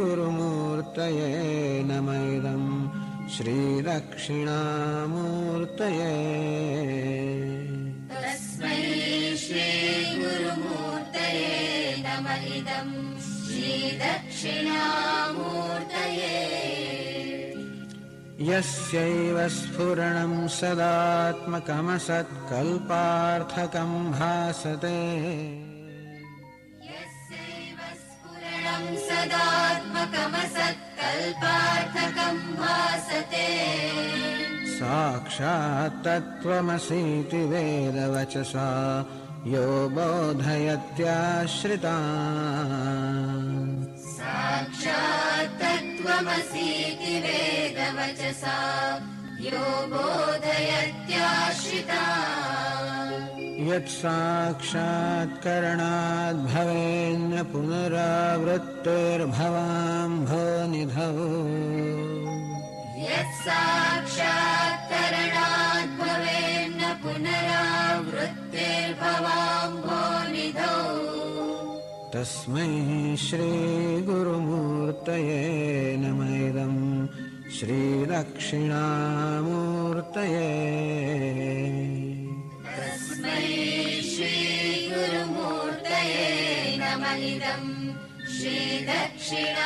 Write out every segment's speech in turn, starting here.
श्रीगुरुमूर्तये नमः इदं श्रीदक्षिणामूर्तये तस्मै श्रीगुरुमूर्तये नमः इदं श्रीदक्षिणामूर्तये यस्यैव स्फुरणं सदात्मकमसत्कल्पार्थकं भासते यस्यैव स्फुरणं सदात्मकमसत्कल्पार्थकं भासते साक्षात् तत्त्वमसीति वेदवचसा यो बोधयत्याश्रितान् साक्षात् तत्त्वमसीति वेदवचसा यो बोधयत्याश्रितान् यत्साक्षात्करणाद् भवेन्न पुनरावृत्तिर्भवाम्भोनिधौ यत्साक्षात्करणाद् भवेन्न पुनरावृत्तिर्भवाम्भोनिधौ तस्मै श्रीगुरुमूर्तये नमः इदं श्रीदक्षिणामूर्तये तस्मै श्रीगुरुमूर्तये नमः इदं श्रीदक्षिणामूर्तये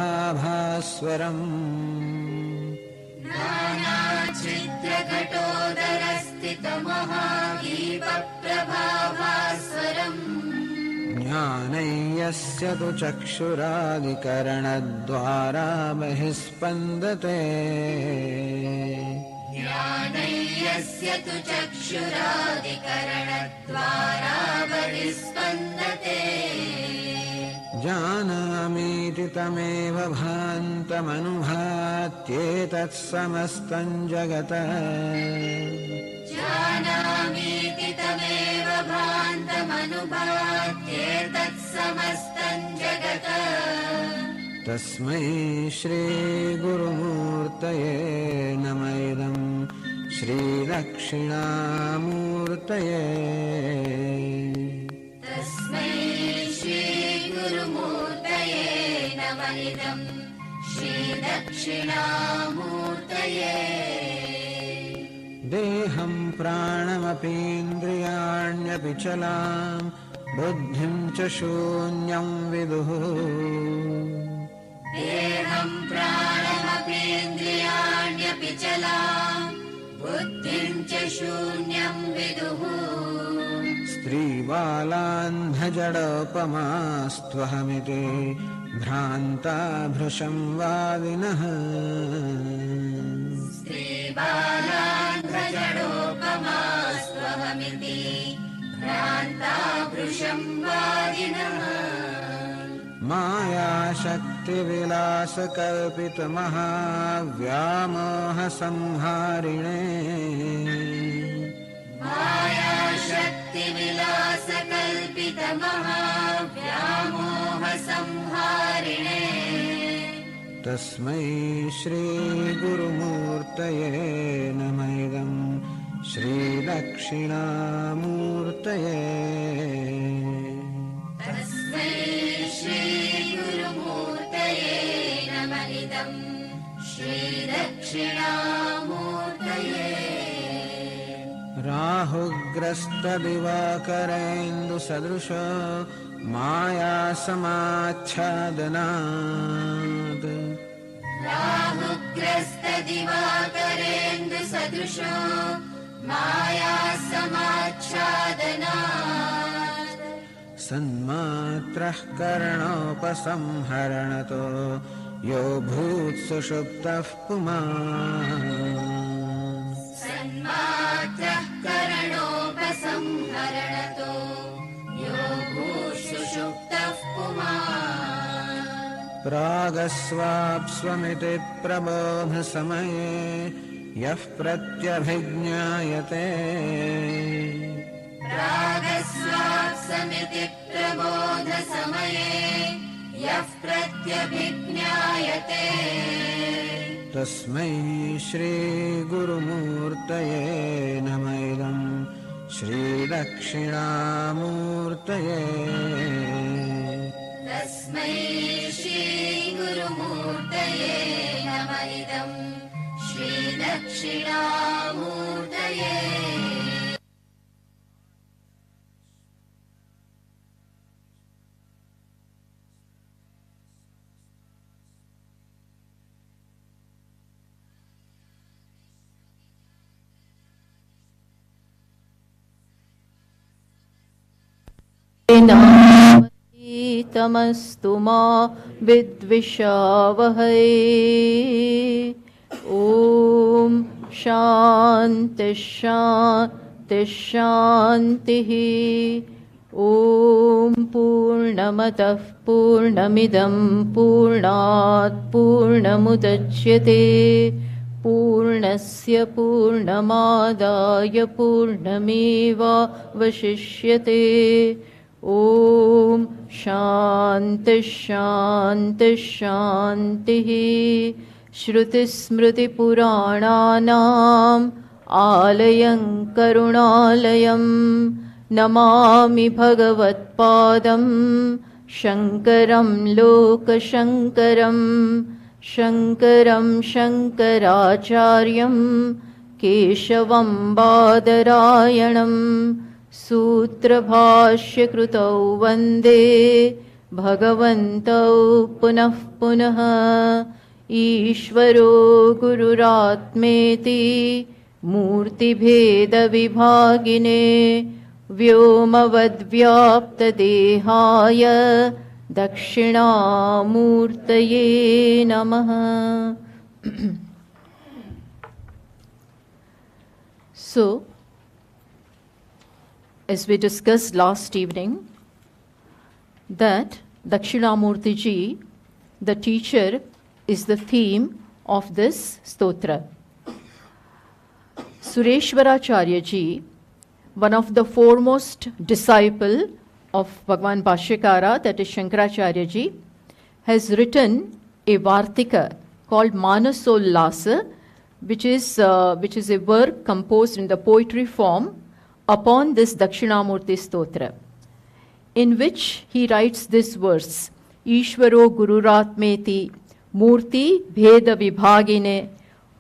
नानाच्छिद्रघटोदरस्थितमहादीपप्रभाभास्वरम् नानाच्छिद्रघटोदरस्थितमहादीपप्रभाभास्वरम् ज्ञानय्यस्य तु चक्षुरादिकरणद्वारा बहिस्पन्दते ज्ञानय्यस्य तु चक्षुरादिकरणद्वारा बहिस्पन्दते जानामीति तमेव भान्तमनुभात्येतत्समस्तं जगत् जानामीति तमेव भान्तमनुभात्येतत्समस्तं जगत् तस्मै श्रीगुरुमूर्तये नमः इदं श्रीदक्षिणामूर्तये तस्मै श्रीगुरुमूर्तये नमः इदं श्रीदक्षिणामूर्तये देहं प्राणमपीन्द्रियाण्यपि चलां बुद्धिं च शून्यं विदुः देहं प्राणमपीन्द्रियाण्यपि चलां बुद्धिं च शून्यं विदुः स्त्रीबालान्धजडोपमास्त्वहमिति भ्रान्ता भृशं वादिनः स्त्रीबालान्धजडोपमास्त्वहमिति भ्रान्ता भृशं वादिनः मायाशक्तिविलासकल्पितमहाव्यामोहसंहारिणे मायाशक्तिविलासकल्पितमहाव्यामोहसंहारिणे तस्मै श्रीगुरुमूर्तये नमः इदं श्रीदक्षिणामूर्तये तस्मै श्रीगुरुमूर्तये नमः इदं श्रीदक्षिणामूर्तये राहुग्रस्तदिवाकरेन्दुसदृशो मायासमाच्छादनात् राहुग्रस्तदिवाकरेन्दुसदृशो मायासमाच्छादनात् सन्मात्रः करणोपसंहरणतो यो भूत्सुषुप्तः पुमान् सन्मात्रः करणोपसंहरणतो यो भूत्सुषुप्तः पुमान् प्रागस्वाप्स्वमिति प्रबोधसमये यः प्रत्यभिज्ञायते प्रागस्वाप्समिति प्रबोधसमये यः प्रत्यभिज्ञायते तस्मै श्रीगुरुमूर्तये नमः श्रीदक्षिणामूर्तये तस्मै श्रीगुरुमूर्तये नमः इदं श्रीदक्षिणामूर्तये तमस्तु मा विद्विषावहै ॐ शान्ति शान्ति शान्तिः ॐ पूर्णमतः पूर्णमिदं पूर्णात् पूर्णमुदच्यते पूर्णस्य पूर्णमादाय पूर्णमेवावशिष्यते ॐ शान्ति शान्ति शान्तिः श्रुतिस्मृतिपुराणानाम् आलयं करुणालयं नमामि भगवत्पादं शङ्करं लोकशङ्करं शङ्करं शङ्कराचार्यं केशवं बादरायणं सूत्रभाष्यकृतौ वन्दे भगवन्तौ पुनः पुनः ईश्वरो गुरुरात्मेति मूर्तिभेदविभागिने व्योमवद्व्याप्तदेहाय दक्षिणामूर्तये नमः. So, as we discussed last evening, that Dakshinamurtiji, the teacher, is the theme of this stotra. Sureshwaracharyaji, one of the foremost disciple of Bhagavan Bhashyakara, that is Shankaracharyaji, has written a Vartika called Manasollasa, which is a work composed in the poetry form upon this Dakshinamurtistotra, in which he writes this verse: Ishvaro Gururatmeti Murti Bheda Vibhagine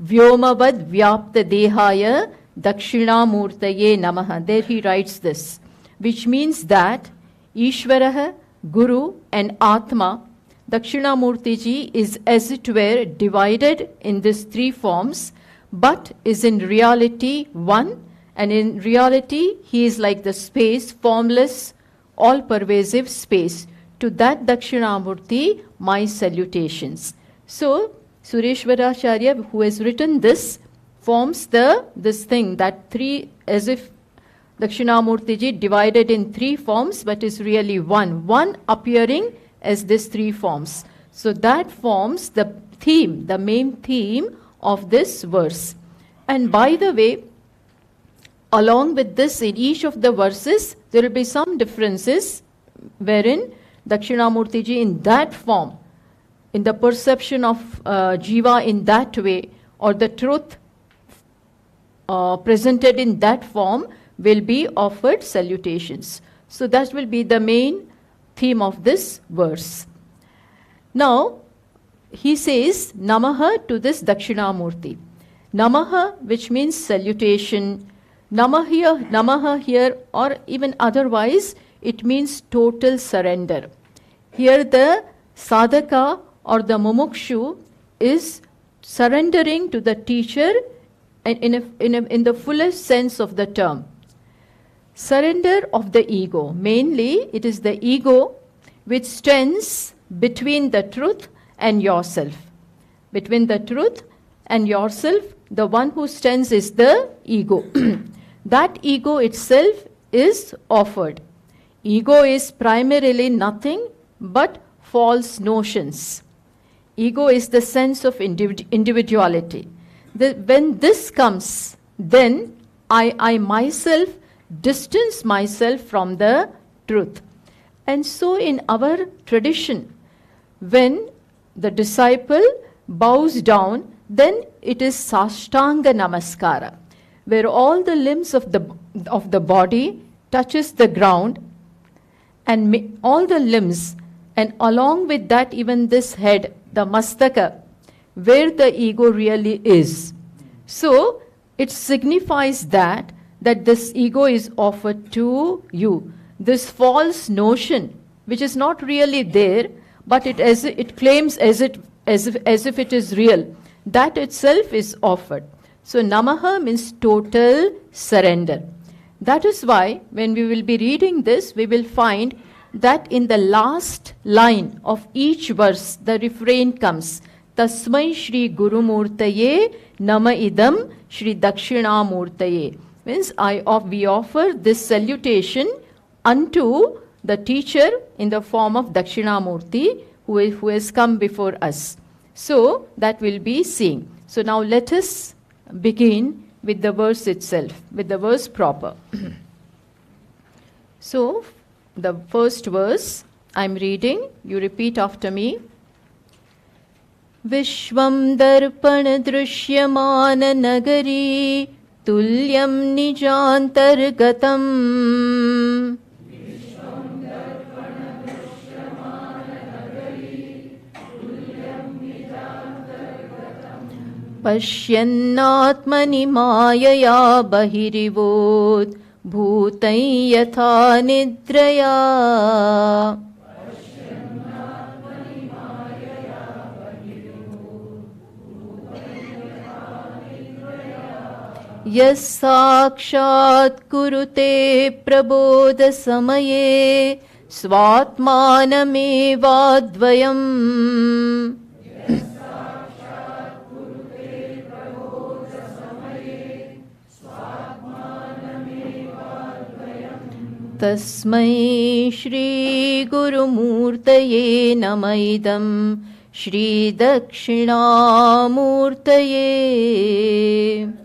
Vyomavad Vyapta Dehaya Dakshinamurtaye Namaha. There he writes this, which means that Ishvaraha, Guru and Atma, Dakshinamurtiji is as it were divided in these three forms, but is in reality one, and in reality he is like the space, formless, all-pervasive space. To that Dakshinamurti, my salutations. So, Sureshwaracharya, who has written this, forms this thing, that three, as if Dakshinamurtiji divided in three forms, but is really one appearing as these three forms. So that forms the theme, the main theme of this verse. And by the way, along with this, in each of the verses, there will be some differences wherein Dakshinamurtiji in that form, in the perception of Jiva in that way, or the truth presented in that form, will be offered salutations. So that will be the main theme of this verse. Now, he says Namaha to this Dakshinamurti. Namaha, which means salutation. Namaha here, or even otherwise, it means total surrender. Here the sadhaka or the mumukshu is surrendering to the teacher in the fullest sense of the term. Surrender of the ego. Mainly, it is the ego which stands between the truth and yourself. Between the truth and yourself, the one who stands is the ego. That ego itself is offered. Ego is primarily nothing but false notions. Ego is the sense of individuality. When this comes, then I myself distance myself from the truth. And so in our tradition, when the disciple bows down, then it is Sashtanga Namaskara, where all the limbs of the body touches the ground, and all the limbs, and along with that even this head, the mastaka, where the ego really is. So it signifies that this ego is offered to you. This false notion, which is not really there, but it claims as if it is real, that itself is offered. So Namaha means total surrender. That is why when we will be reading this, we will find that in the last line of each verse, the refrain comes, Tasmai Shri Guru Murtaye Nama Idam ShriDakshinamurtaye. Means we offer this salutation unto the teacher in the form of Dakshinamurti who has come before us. So that we'll be seeing. So now let us begin with the verse itself, with the verse proper. So the first verse I'm reading, you repeat after me. Vishwam darpana drishyamana nagari tulyam nijantargatam Pashyannatmani mayaya bahirivod bhutai yatha nidraya Yas sakshat kurute prabodha samaye svatmanamevadvayam Tasmai Shri Guru Murtaye Namaidam Shri Dakshinamurtaye.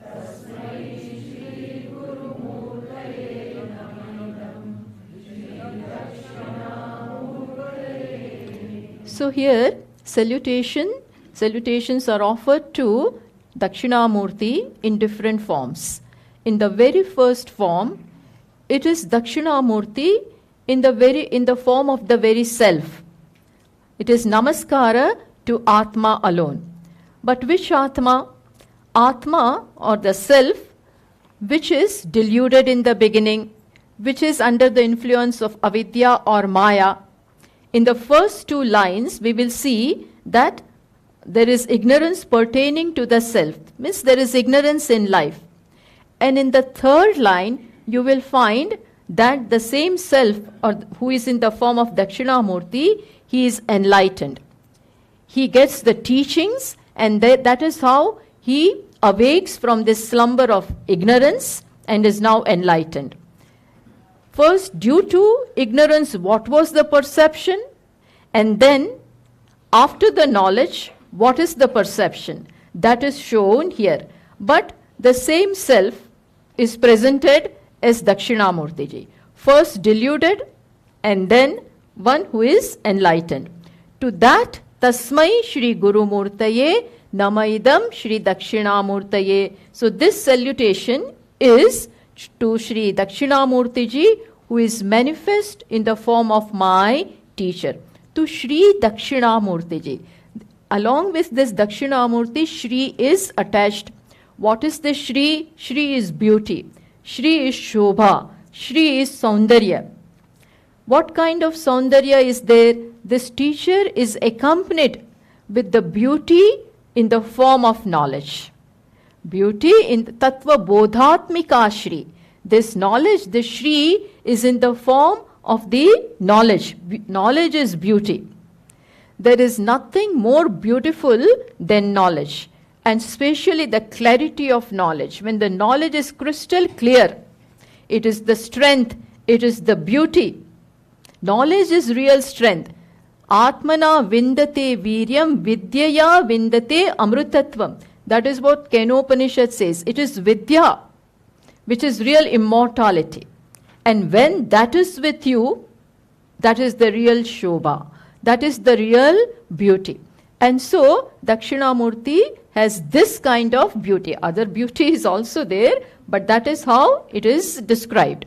So here salutations are offered to Dakshinamurti in different forms. In the very first form, it is Dakshinamurti in the form of the very self. It is Namaskara to Atma alone. But which Atma? Atma or the self which is deluded in the beginning, which is under the influence of avidya or maya. In the first two lines, we will see that there is ignorance pertaining to the self, means there is ignorance in life. And in the third line, you will find that the same self, or who is in the form of Dakshinamurti, he is enlightened. He gets the teachings, and that is how he awakes from this slumber of ignorance and is now enlightened. First, due to ignorance, what was the perception? And then, after the knowledge, what is the perception? That is shown here. But the same self is presented as Dakshinamurtiji. First deluded, and then one who is enlightened. To that, Tasmai Shri Guru Murtaye Namaidam Shri Dakshinamurtaye. So this salutation is to Shri Dakshinamurtiji, who is manifest in the form of my teacher. To Shri Dakshinamurtiji. Along with this Dakshinamurti, Shri is attached. What is the Shri? Shri is beauty. Shri is Shobha. Shri is Saundarya. What kind of Saundarya is there? This teacher is accompanied with the beauty in the form of knowledge. Beauty in the Tattva Bodhatmika Shri. This knowledge, the Shri, is in the form of the knowledge. Knowledge is beauty. There is nothing more beautiful than knowledge, and especially the clarity of knowledge. When the knowledge is crystal clear, it is the strength, it is the beauty. Knowledge is real strength. Atmana vindate viryam vidyaya vindate amrutatvam. That is what Kenopanishad says. It is Vidya, which is real immortality. And when that is with you, that is the real Shobha. That is the real beauty. And so, Dakshinamurti has this kind of beauty. Other beauty is also there, but that is how it is described.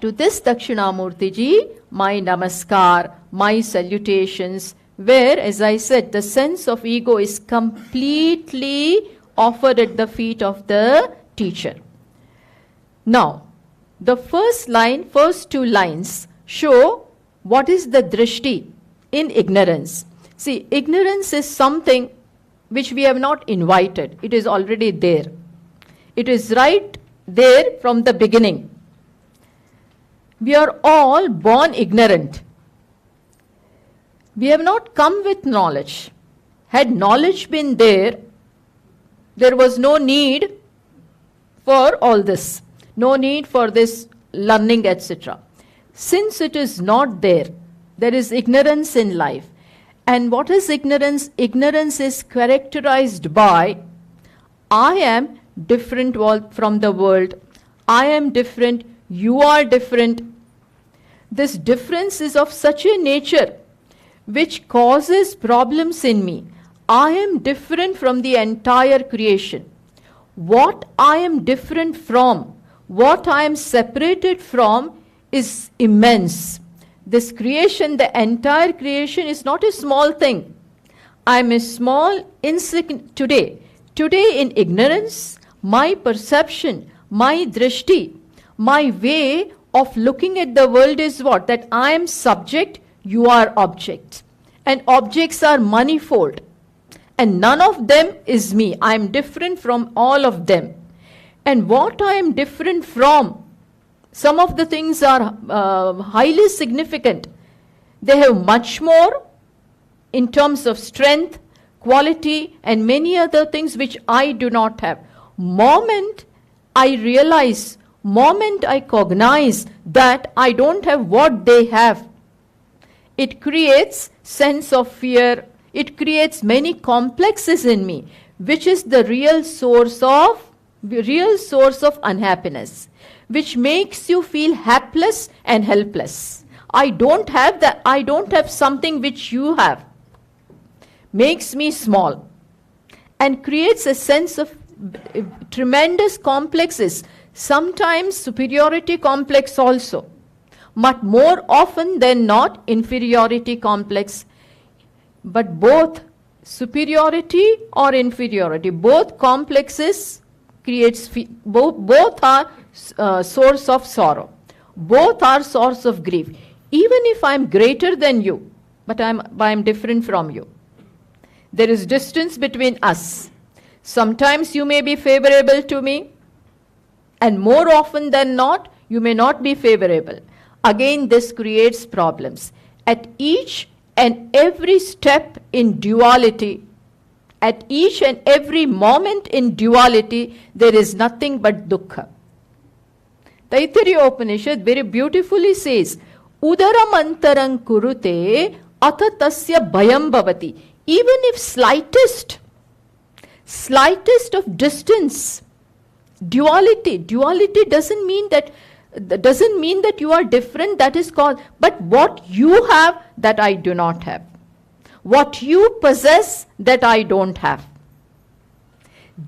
to this Dakshinamurtiji, my namaskar, my salutations, where, as I said, the sense of ego is completely offered at the feet of the teacher. Now, the first two lines show what is the drishti in ignorance. See, ignorance is something which we have not invited. It is already there. It is right there from the beginning. We are all born ignorant. We have not come with knowledge. Had knowledge been there, there was no need for all this. No need for this learning, etc. Since it is not there, there is ignorance in life. And what is ignorance? Ignorance is characterized by, I am different from the world. I am different. You are different. This difference is of such a nature which causes problems in me. I am different from the entire creation. What I am different from, what I am separated from is immense. This creation, the entire creation is not a small thing. I am a small, insignificant today. Today in ignorance, my perception, my drishti, my way of looking at the world is what? That I am subject, you are object. And objects are manifold. And none of them is me. I am different from all of them. And what I am different from, some of the things are highly significant. They have much more in terms of strength, quality, and many other things which I do not have. Moment I realize, moment I cognize that I don't have what they have, it creates sense of fear. It creates many complexes in me, which is the real source of unhappiness, which makes you feel helpless and helpless. I don't have that. I don't have something which you have. Makes me small and creates a sense of tremendous complexes, sometimes superiority complex also, but more often than not inferiority complex. But both superiority or inferiority, both complexes creates, both are source of sorrow. Both are source of grief. Even if I am greater than you, but I am different from you. There is distance between us. Sometimes you may be favorable to me, and more often than not, you may not be favorable. Again, this creates problems. At each and every step in duality, at each and every moment in duality, there is nothing but dukkha. Taittiriya Upanishad very beautifully says, Udaram antarang kurute atatasya bhayam bhavati. Even if slightest of distance, duality doesn't mean that you are different, that is called, but what you have that I do not have. What you possess that I don't have.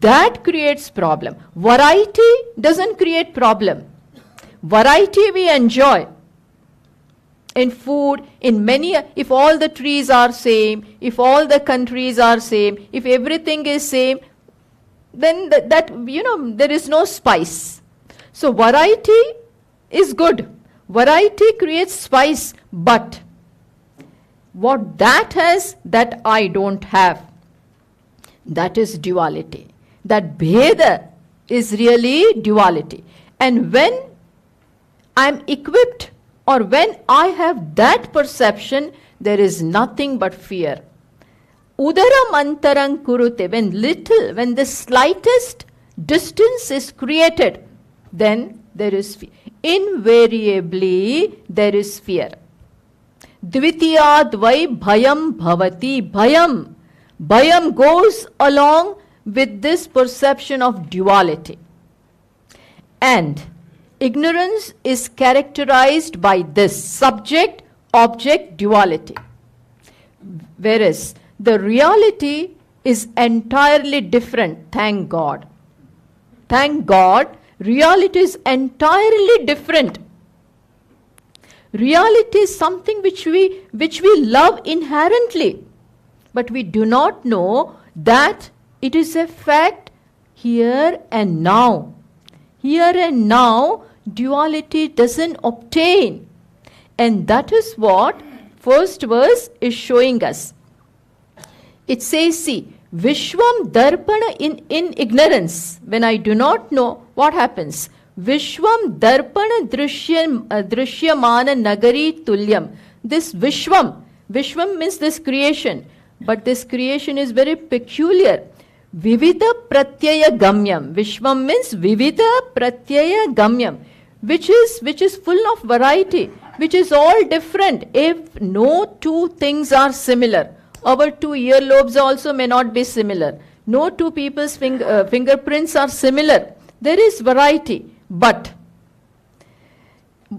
That creates problem. Variety doesn't create problem. Variety we enjoy. In food, in many, if all the trees are same, if all the countries are same, if everything is same, then there is no spice. So variety is good. Variety creates spice, but what that has that I don't have, that is duality. That bheda is really duality. And when I am equipped, or when I have that perception, there is nothing but fear. Udaram antarang kurute, when the slightest distance is created, then there is fear. Invariably, there is fear. Dvitiyadvai bhayam bhavati. Bhayam goes along with this perception of duality. And ignorance is characterized by this subject-object duality. Whereas the reality is entirely different, thank God. Thank God, reality is entirely different Reality is something which we love inherently, but we do not know that it is a fact here and now. Here and now, duality doesn't obtain. And that is what first verse is showing us. It says, see, Vishwam Darpana in ignorance. When I do not know, what happens? Vishwam Darpana Drishyamana Nagari Tulyam. This Vishwam means this creation. But this creation is very peculiar. Vivida Pratyaya Gamyam. Vishwam means Vivida Pratyaya Gamyam, which is full of variety, which is all different. If no two things are similar, our two earlobes also may not be similar. No two people's fingerprints are similar. There is variety. But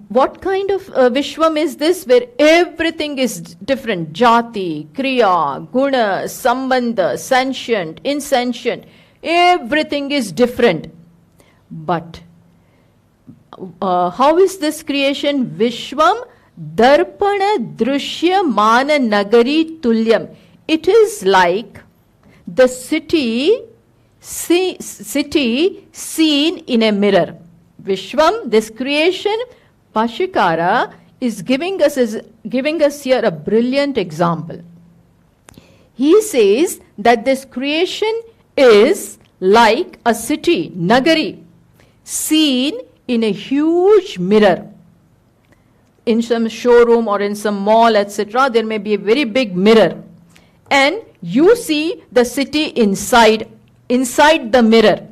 what kind of Vishwam is this, where everything is different? Jati, Kriya, Guna, Sambandha, sentient, insentient, everything is different. But how is this creation? Vishwam Darpana Drushya Mana Nagari Tulyam. It is like the city seen in a mirror. Vishwam, this creation, Bhashyakara is giving us here a brilliant example. He says that this creation is like a city, Nagari, seen in a huge mirror. In some showroom or in some mall, etc., there may be a very big mirror. And you see the city inside the mirror.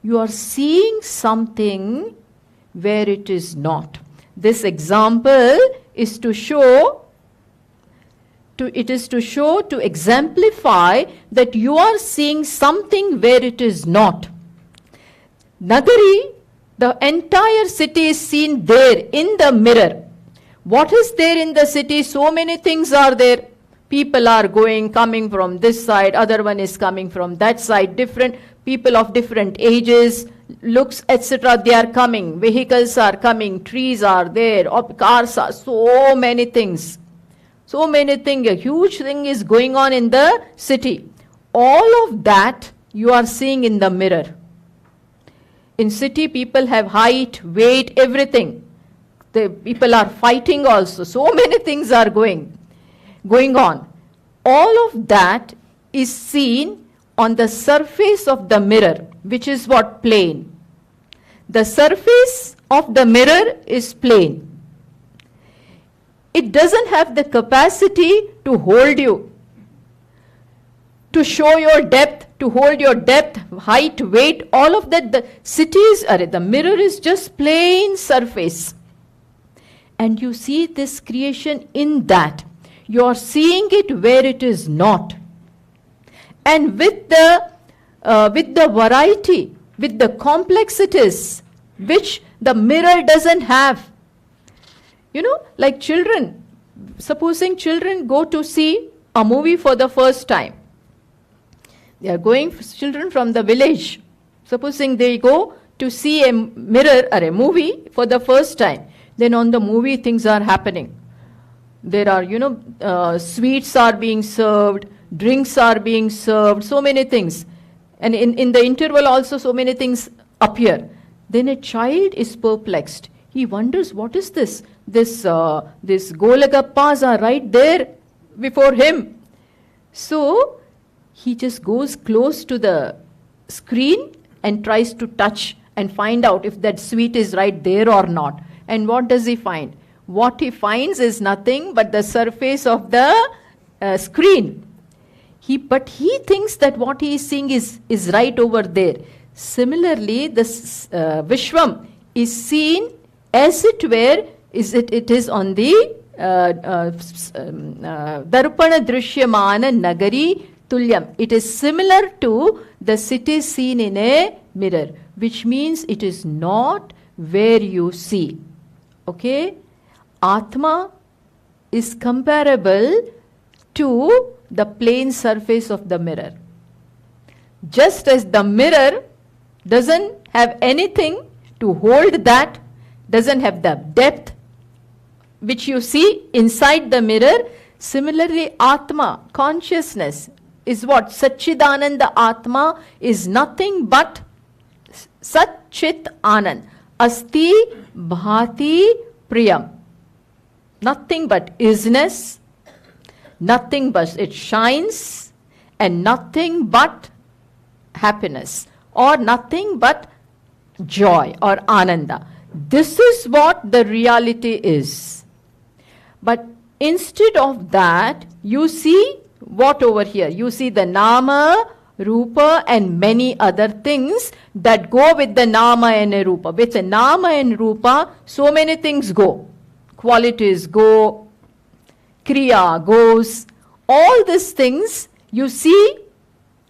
You are seeing something where it is not. This example is to exemplify that you are seeing something where it is not. Nagari, the entire city is seen there in the mirror. What is there in the city? So many things are there. People are coming from this side, other one is coming from that side, different people of different ages, looks, etc. They are coming, vehicles are coming, trees are there, cars are, so many things. So many things, a huge thing is going on in the city. All of that you are seeing in the mirror. In city, people have height, weight, everything. The people are fighting also. So many things are going on. All of that is seen on the surface of the mirror, which is what? Plane. The surface of the mirror is plane. It doesn't have the capacity to hold you, to show your depth, to hold your depth, height, weight, all of that. The mirror is just plain surface. And you see this creation in that. You are seeing it where it is not. And with the variety, with the complexities, which the mirror doesn't have. You know, like children. Supposing children go to see a movie for the first time. They are children from the village. Supposing they go to see a mirror or a movie for the first time. Then on the movie things are happening. There are, sweets are being served, drinks are being served, so many things. And in the interval also so many things appear. Then a child is perplexed. He wonders, what is this? This Golagappas are right there before him. So he just goes close to the screen and tries to touch and find out if that sweet is right there or not. And what does he find? What he finds is nothing but the surface of the screen. But he thinks that what he is seeing is right over there. Similarly, the Vishwam is seen as it were, it is on the Darpana Drishyamana Nagari Tulyam. It is similar to the city seen in a mirror, which means it is not where you see. Okay? Atma is comparable to the plane surface of the mirror. Just as the mirror doesn't have anything to hold that, doesn't have the depth, which you see inside the mirror. Similarly, Atma, consciousness, is what? Satchidananda Atma is nothing but Sat Chit Anand. Asti Bhati Priyam. Nothing but isness, nothing but it shines, and nothing but happiness, or nothing but joy or ananda. This is what the reality is. But instead of that, you see what over here? You see the nama, rupa, and many other things that go with the nama and a rupa. With the nama and rupa, so many things go. Qualities go, kriya goes. All these things you see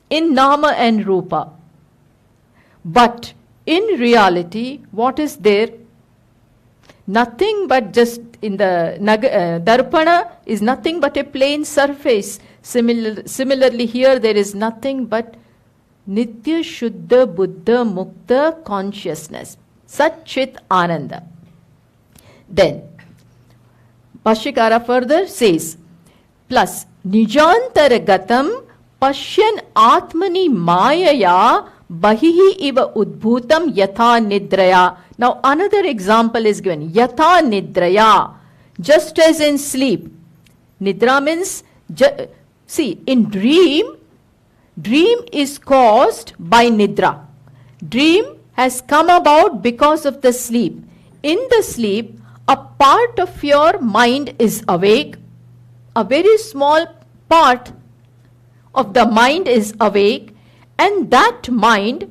in nama and rupa. But in reality, what is there? Nothing but just in the darpana is nothing but a plain surface. Similarly here there is nothing but Nitya Shuddha Buddha Mukta consciousness. Sat Chit Ananda. Then Bhashyakara further says, plus Nijantara Gatam Pashyan Atmani Mayaya Bahihi Iva Udbhutam Yatha Nidraya. Now another example is given. Yatha Nidraya. Just as in sleep. Nidra means, see, in dream is caused by Nidra. Dream has come about because of the sleep. In the sleep, a part of your mind is awake. A very small part of the mind is awake, and that mind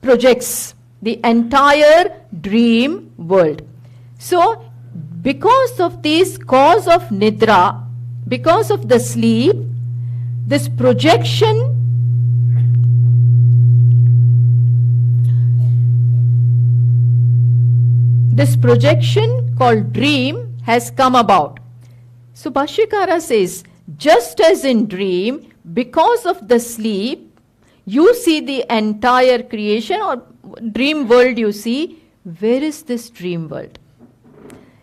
projects the entire dream world. So, because of this cause of Nidra, because of the sleep, this projection called dream has come about. So Bhashyakara says, just as in dream, because of the sleep, you see the entire creation or dream world you see. Where is this dream world?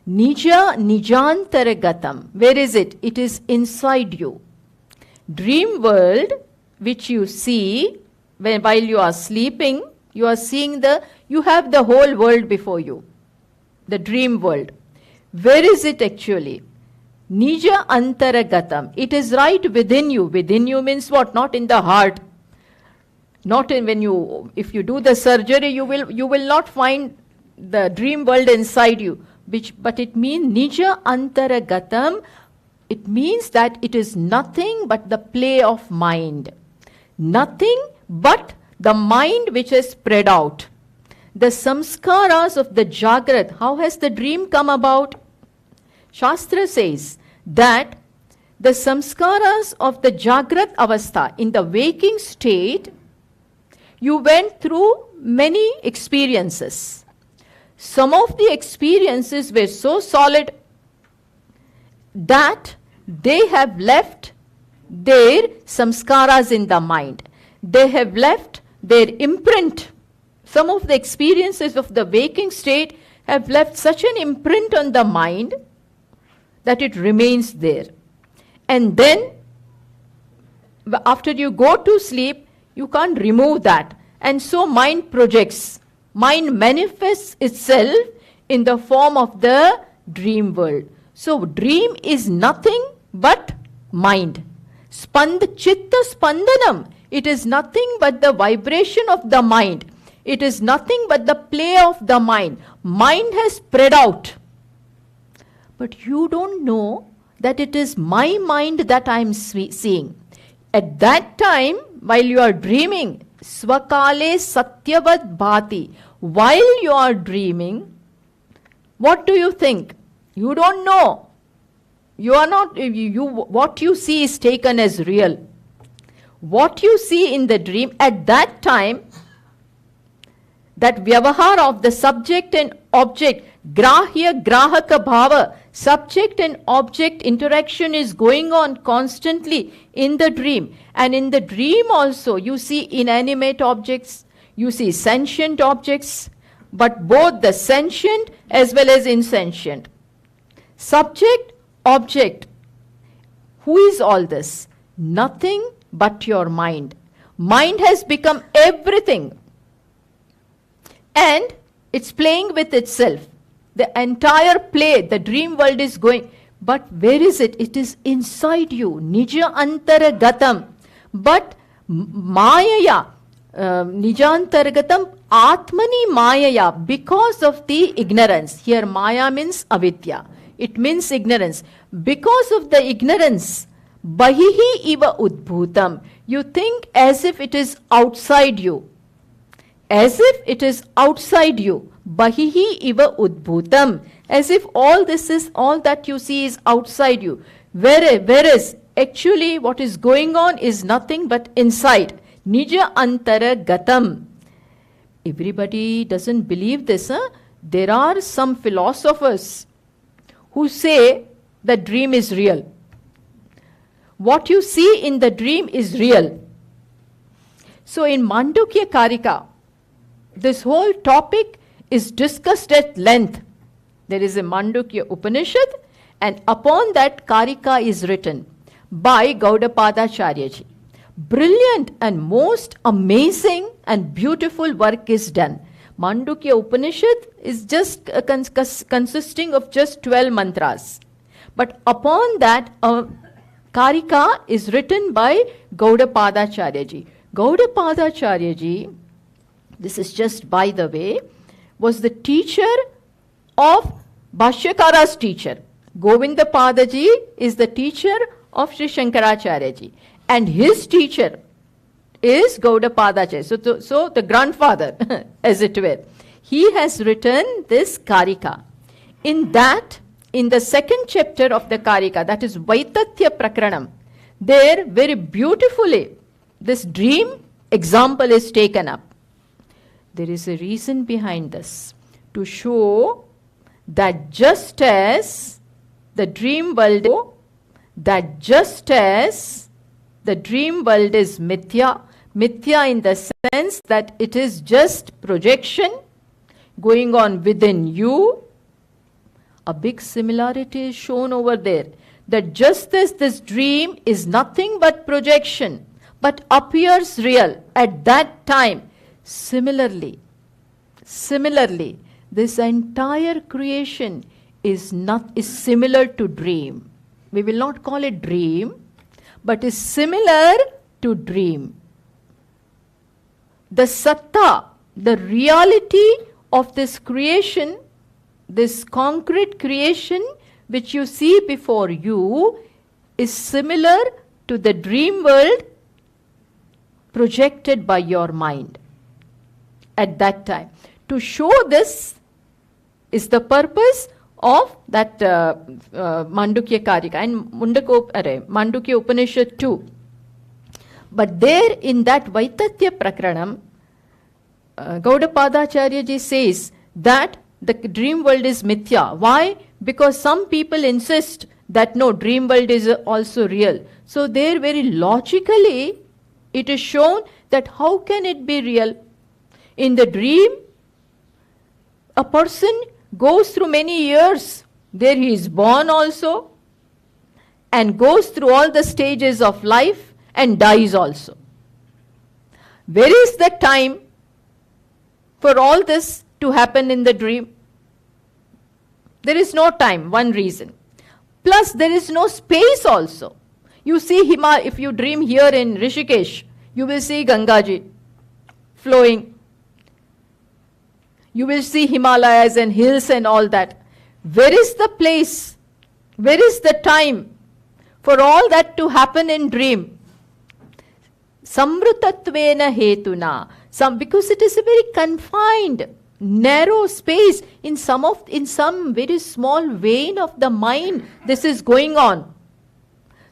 Nijantara Gatam. Where is it? It is inside you. Dream world which you see while you are sleeping, you are seeing you have the whole world before you. The dream world. Where is it actually? Nija Antaragatam. It is right within you. Within you means what? Not in the heart. Not in if you do the surgery, you will not find the dream world inside you. But it means Nija Antaragatam. It means that it is nothing but the play of mind. Nothing but the mind which is spread out. The samskaras of the Jagrat. How has the dream come about? Shastra says that the samskaras of the Jagrat Avastha, in the waking state, you went through many experiences. Some of the experiences were so solid that they have left their samskaras in the mind. They have left their imprint. Some of the experiences of the waking state have left such an imprint on the mind that it remains there. And then, after you go to sleep, you can't remove that. And so mind projects. Mind manifests itself in the form of the dream world. So dream is nothing but mind. Chitta spandanam. It is nothing but the vibration of the mind. It is nothing but the play of the mind. Mind has spread out. But you don't know that it is my mind that I am seeing. At that time, while you are dreaming, Swakale Satyavad Bhati. While you are dreaming, what do you think? You don't know. You are not, what you see is taken as real. What you see in the dream, at that time, that vyavahar of the subject and object, grahya grahaka bhava, subject and object interaction is going on constantly in the dream. And in the dream also, you see inanimate objects, you see sentient objects, but both the sentient as well as insentient. Subject, object. Who is all this? Nothing but your mind. Mind has become everything. And it's playing with itself. The entire play, the dream world is going. But where is it? It is inside you. Nija antaragatam. But mayaya, nijantaragatam atmani mayaya, because of the ignorance. Here maya means avidya. It means ignorance. Because of the ignorance, bahihi iva udbhutam. You think as if it is outside you. As if it is outside you. Bahihi iva udbhutam. As if all that you see is outside you. Whereas actually what is going on is nothing but inside. Nija antara gatam. Everybody doesn't believe this. There are some philosophers who say the dream is real. What you see in the dream is real. So in Mandukya Karika, this whole topic is discussed at length. There is a Mandukya Upanishad, and upon that Karika is written by Gaudapadacharyaji. Brilliant and most amazing and beautiful work is done. Mandukya Upanishad is just consisting of just 12 mantras. But upon that, Karika is written by Gaudapadacharyaji. Gaudapadacharyaji, this is just by the way, was the teacher of Bhashyakara's teacher. Govindapadaji is the teacher of Sri Shankaracharyaji. And his teacher is Gaudapadacharya. So the grandfather, as it were. He has written this Karika. In the second chapter of the Karika, that is Vaitatya Prakranam, there very beautifully this dream example is taken up. There is a reason behind this, to show that just as the dream world is mithya in the sense that it is just projection going on within you, a big similarity is shown over there. That just as this dream is nothing but projection, but appears real at that time, similarly, this entire creation is similar to dream. We will not call it dream, but is similar to dream. The satta, the reality of this creation, this concrete creation which you see before you, is similar to the dream world projected by your mind at that time. To show this is the purpose of that Mandukya Karika and Mandukya Upanishad too. But there in that Vaitatya Prakranam, Gaudapadacharyaji says that the dream world is mithya. Why? Because some people insist that no, dream world is also real. So there very logically it is shown that how can it be real? In the dream, a person goes through many years. There he is born also and goes through all the stages of life and dies also. Where is the time for all this to happen in the dream? There is no time, one reason. Plus there is no space also. You see if you dream here in Rushikesh, you will see Gangaji flowing. You will see Himalayas and hills and all that. Where is the place? Where is the time for all that to happen in dream? Samrutatvena hetuna. Because it is a very confined, narrow space in some very small vein of the mind. This is going on.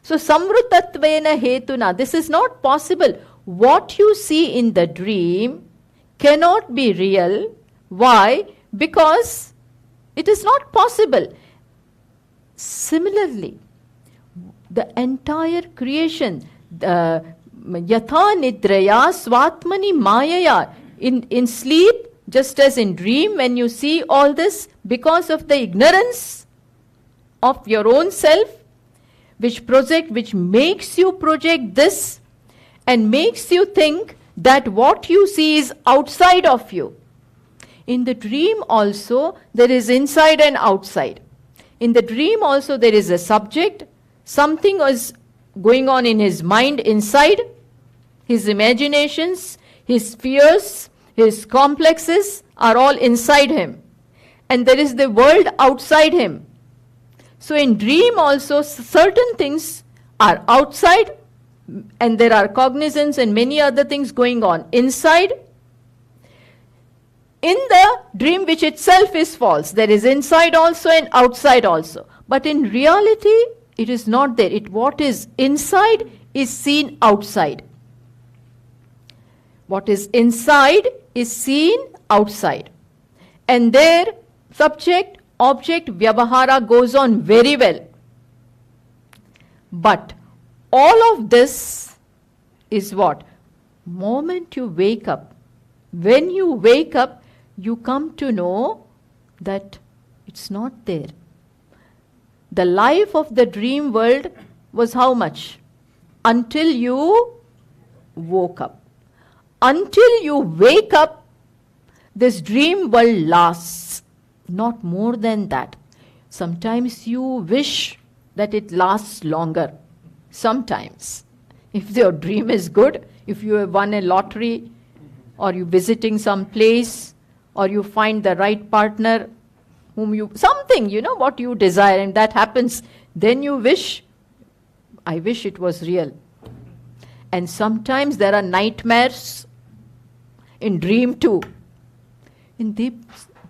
So samrutatvena hetuna. This is not possible. What you see in the dream cannot be real. Why? Because it is not possible. Similarly, the entire creation, yatha nidraya swatmani mayaya, in sleep, just as in dream, when you see all this, because of the ignorance of your own self, which makes you project this and makes you think that what you see is outside of you. In the dream also, there is inside and outside. In the dream also, there is a subject. Something is going on in his mind inside, his imaginations, his fears, his complexes are all inside him. And there is the world outside him. So in dream also, certain things are outside, and there are cognizance and many other things going on inside. In the dream, which itself is false, there is inside also and outside also. But in reality, it is not there. What is inside is seen outside. What is inside is seen outside. And there, subject, object, vyavahara goes on very well. But all of this is what? Moment you wake up. When you wake up, you come to know that it's not there. The life of the dream world was how much? Until you woke up. Until you wake up, this dream world lasts. Not more than that. Sometimes you wish that it lasts longer. Sometimes. If your dream is good, if you have won a lottery, or you're visiting some place, or you find the right partner, something, what you desire, and that happens, then you wish, I wish it was real. And sometimes there are nightmares in dream too.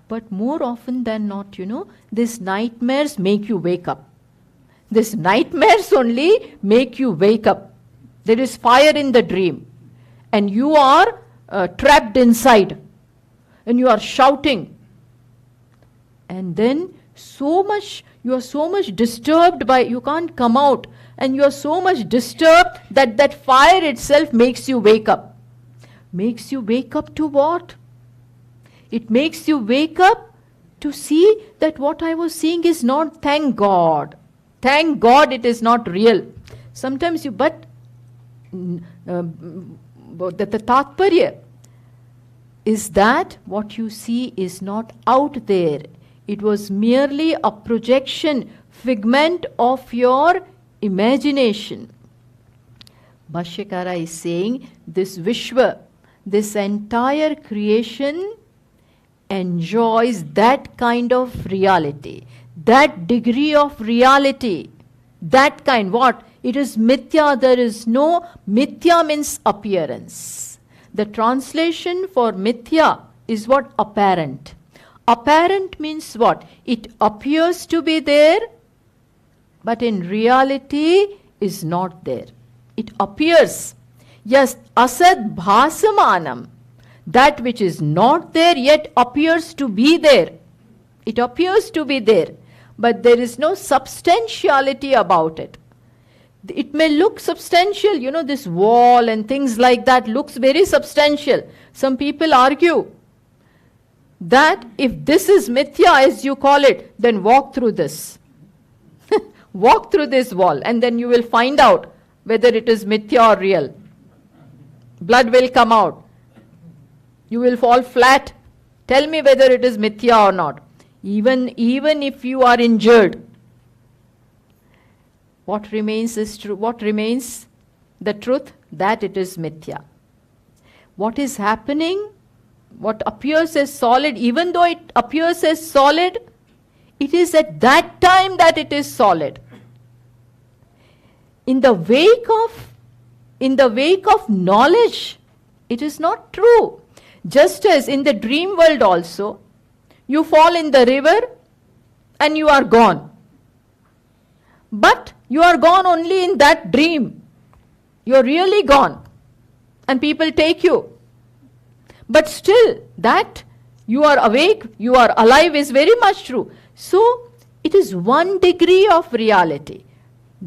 But more often than not, these nightmares make you wake up. These nightmares only make you wake up. There is fire in the dream, and you are trapped inside, and you are shouting. And then you are so much disturbed you can't come out, and you are so much disturbed that fire itself makes you wake up. Makes you wake up to what? It makes you wake up to see that what I was seeing is not, thank God. Thank God it is not real. Sometimes the tatparya is that what you see is not out there. It was merely a projection, figment of your imagination. Bhashyakara is saying this Vishwa, this entire creation enjoys that kind of reality, that degree of reality, that kind, what? It is mithya, there is no, mithya means appearance. The translation for mithya is what? Apparent. Apparent means what? It appears to be there, but in reality is not there. It appears. Yes, asad bhasamanam. That which is not there yet appears to be there. It appears to be there, but there is no substantiality about it. It may look substantial, this wall and things like that looks very substantial. Some people argue that if this is mithya, as you call it, then walk through this. Walk through this wall, and then you will find out whether it is mithya or real. Blood will come out. You will fall flat. Tell me whether it is mithya or not. Even if you are injured, what remains is true. What remains? The truth that it is mithya. What is happening? What appears as solid, even though it appears as solid, it is at that time that it is solid. In the wake of knowledge, it is not true. Just as in the dream world also, you fall in the river and you are gone. But you are gone only in that dream. You are really gone. And people take you. But still, that you are awake, you are alive is very much true. So, it is 1 degree of reality.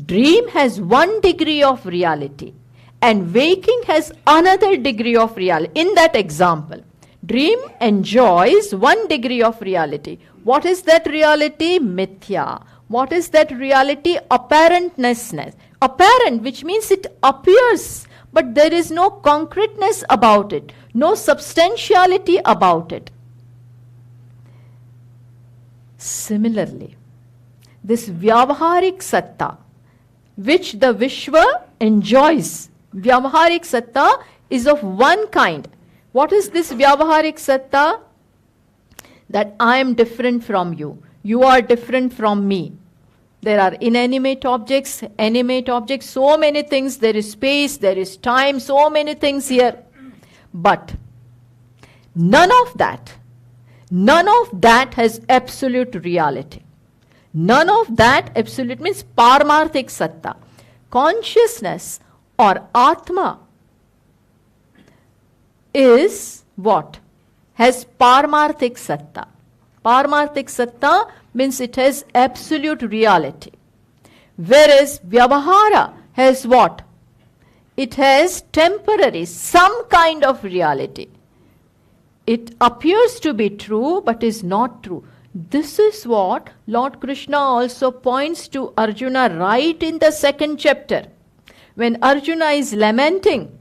Dream has 1 degree of reality. And waking has another degree of reality. In that example, dream enjoys 1 degree of reality. What is that reality? Mithya. What is that reality? Apparentness. Apparent, which means it appears, but there is no concreteness about it, no substantiality about it. Similarly, this Vyavaharik Satta, which the Vishwa enjoys, Vyavaharik Satta is of one kind. What is this Vyavaharik Satta? That I am different from you. You are different from me. There are inanimate objects, animate objects, so many things. There is space, there is time, so many things here. But none of that has absolute reality. None of that absolute means Paramarthik Satta. Consciousness or Atma is what? Has Paramarthik Satta. Paramarthik Satta means it has absolute reality. Whereas Vyavahara has what? It has temporary, some kind of reality. It appears to be true but is not true. This is what Lord Krishna also points to Arjuna right in the 2nd chapter. When Arjuna is lamenting,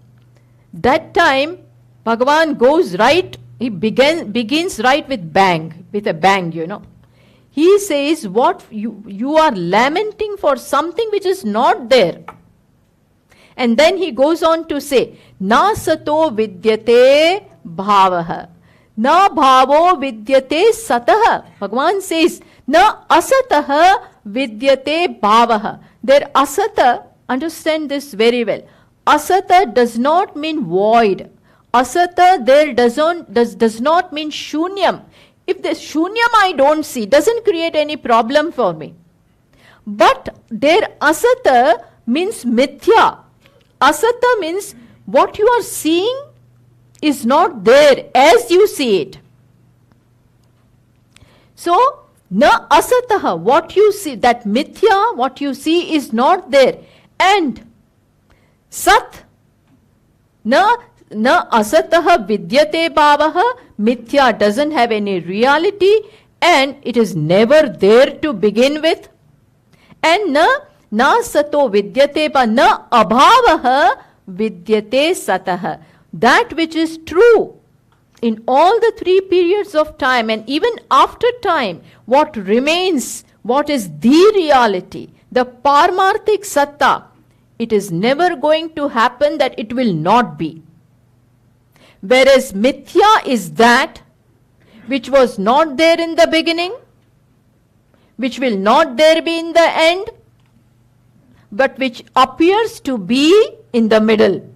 that time Bhagavan goes right, he begins right with a bang, you know. He says, what you are lamenting for something which is not there. And then he goes on to say, Na sato vidyate bhavaha. Na bhavo vidyate sataha. Bhagavan says, Na asataha vidyate bhavaha. There asata, understand this very well. Asata does not mean void. Asata there does not mean shunyam. If the shunyam I don't see, doesn't create any problem for me. But there asata means mithya. Asata means what you are seeing is not there as you see it. So, na asataha, what you see, that mithya, what you see is not there. And sat, na asataha vidyate bhavaha, mithya doesn't have any reality and it is never there to begin with. And na sato vidyate bhavaha, na abhavaha vidyate sataha. That which is true in all the 3 periods of time and even after time, what remains, what is the reality, the Paramarthik Satta, it is never going to happen that it will not be. Whereas mithya is that which was not there in the beginning, which will not there be in the end, but which appears to be in the middle.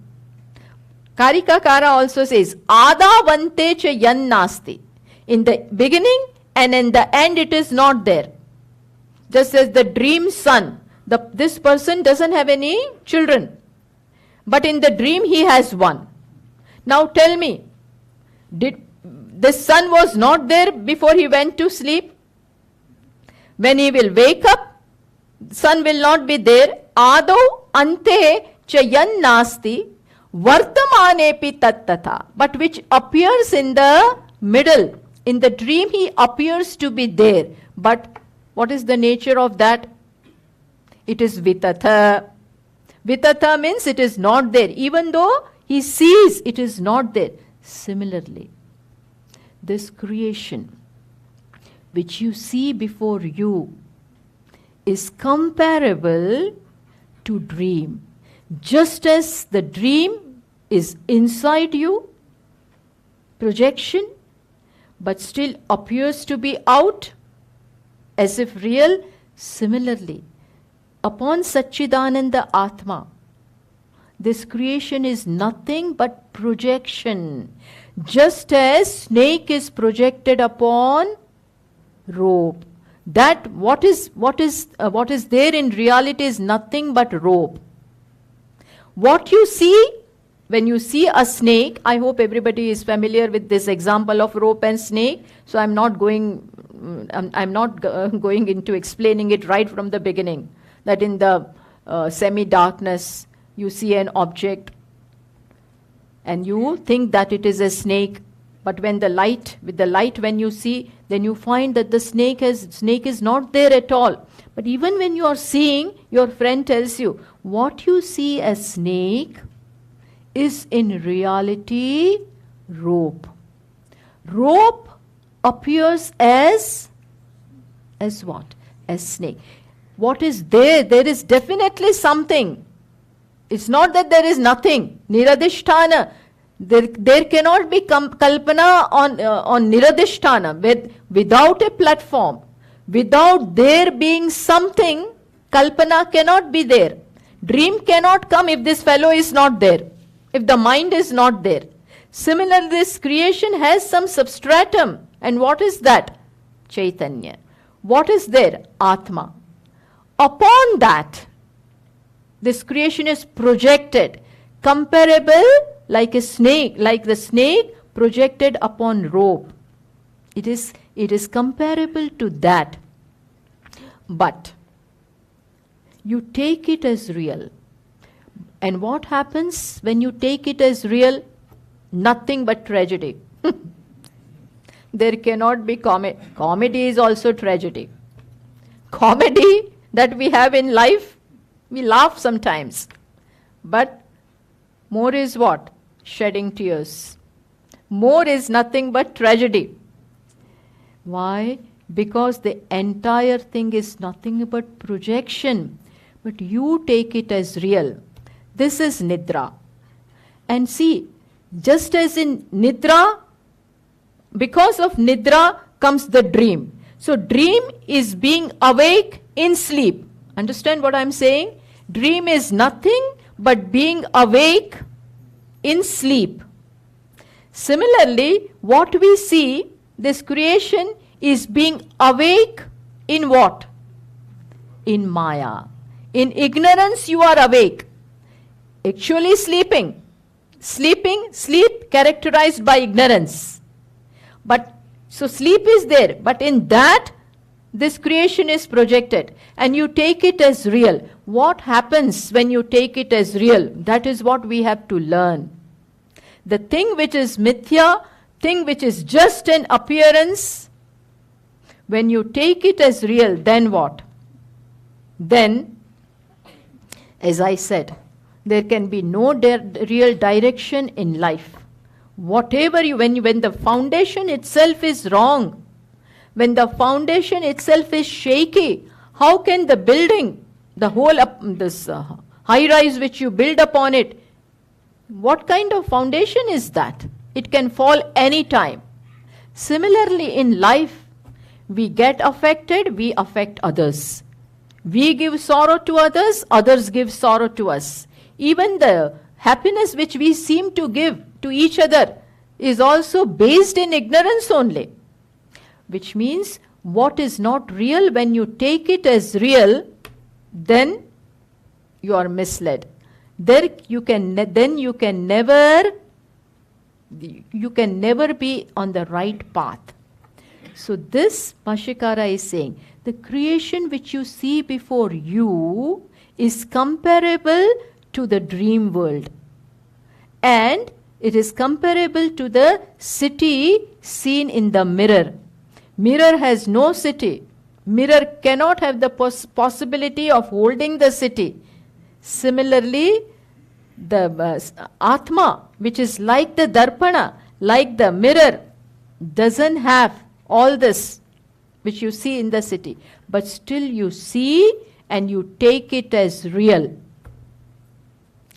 Karikakara also says, Adavante cha yan nasti. In the beginning and in the end it is not there. Just as the dream son, this person doesn't have any children. But in the dream he has one. Now tell me, the son was not there before he went to sleep? When he will wake up, son will not be there. Ado ante cha yan nasti. Vartamanepi tattatha, but which appears in the middle. In the dream he appears to be there. But what is the nature of that? It is vitatha. Vitatha means it is not there. Even though he sees, it is not there. Similarly, this creation which you see before you is comparable to dream. Just as the dream is inside you, projection, but still appears to be out, as if real, similarly, upon Satchidananda Atma, this creation is nothing but projection. Just as snake is projected upon rope. That what is there in reality is nothing but rope. What you see, when you see a snake, I hope everybody is familiar with this example of rope and snake, so I'm not going into explaining it right from the beginning. That in the semi-darkness, you see an object and you think that it is a snake, but with the light when you see, then you find that the snake is not there at all. But even when you are seeing, your friend tells you, what you see as snake is in reality rope. Rope appears as what? As snake. What is there? There is definitely something. It's not that there is nothing. Niradhisthana. There cannot be kalpana on niradhisthana. Without a platform, without there being something, kalpana cannot be there. Dream cannot come if this fellow is not there, if the mind is not there. Similarly, this creation has some substratum. And what is that? Chaitanya. What is there? Atma. Upon that, this creation is projected, comparable like a snake, like the snake projected upon rope. It is comparable to that. But you take it as real. And what happens when you take it as real? Nothing but tragedy. There cannot be comedy. Comedy is also tragedy. Comedy that we have in life, we laugh sometimes. But more is what? Shedding tears. More is nothing but tragedy. Why? Because the entire thing is nothing but projection. But you take it as real. This is Nidra. And see, just as in Nidra, because of Nidra comes the dream. So dream is being awake in sleep. Understand what I'm saying? Dream is nothing but being awake in sleep. Similarly, what we see, this creation is being awake in what? In Maya. In ignorance you are awake. Actually sleeping. Sleep characterized by ignorance. But so sleep is there, but in that this creation is projected and you take it as real. What happens when you take it as real? That is what we have to learn. The thing which is mithya, thing which is just an appearance, when you take it as real, then what? Then, as I said, there can be no real direction in life. Whatever when the foundation itself is wrong, when the foundation itself is shaky, how can the building, the whole this high-rise which you build upon it, what kind of foundation is that? It can fall any time. Similarly, in life, we get affected, we affect others. We give sorrow to others, others give sorrow to us. Even the happiness which we seem to give to each other is also based in ignorance only. Which means what is not real, when you take it as real, then you are misled. Then you can never be on the right path. So this Bhashyakara is saying, the creation which you see before you is comparable to the dream world. And it is comparable to the city seen in the mirror. Mirror has no city. Mirror cannot have the possibility of holding the city. Similarly, the Atma, which is like the Darpana, like the mirror, doesn't have all this which you see in the city. But still you see and you take it as real.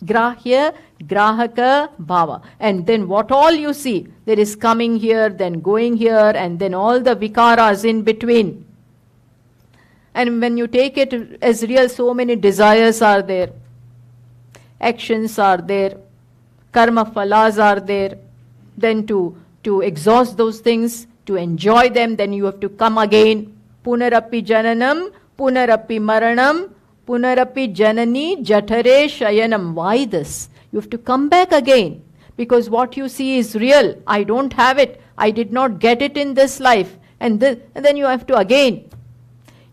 Grahya, Grahaka, Bhava. And then what all you see, there is coming here, then going here, and then all the vikaras in between. And when you take it as real, so many desires are there. Actions are there. Karma phalas are there. Then to exhaust those things, to enjoy them, then you have to come again. Punarapi jananam, punarapi maranam, punarapi janani jathare shayanam. Why this? You have to come back again. Because what you see is real. I don't have it. I did not get it in this life. And then you have to again.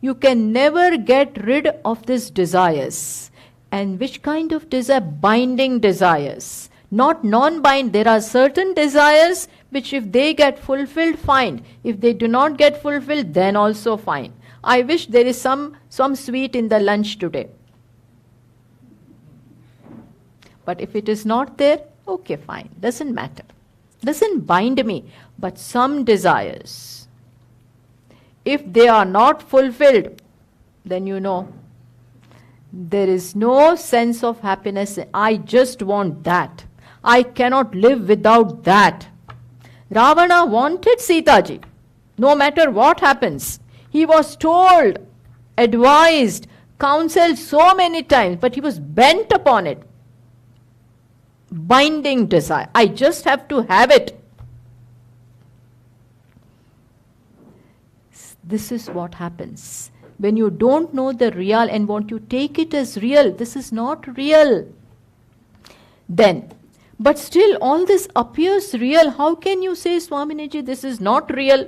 You can never get rid of these desires. And which kind of desire? Binding desires. Not non-bind. There are certain desires which if they get fulfilled, fine. If they do not get fulfilled, then also fine. I wish there is some sweet in the lunch today. But if it is not there, okay, fine. Doesn't matter. Doesn't bind me. But some desires, if they are not fulfilled, then you know, there is no sense of happiness. I just want that. I cannot live without that. Ravana wanted Sita ji, no matter what happens. He was told, advised, counseled so many times, but he was bent upon it. Binding desire. I just have to have it. This is what happens. When you don't know the real and want to take it as real, this is not real. Then, but still all this appears real. How can you say, Swamini, this is not real?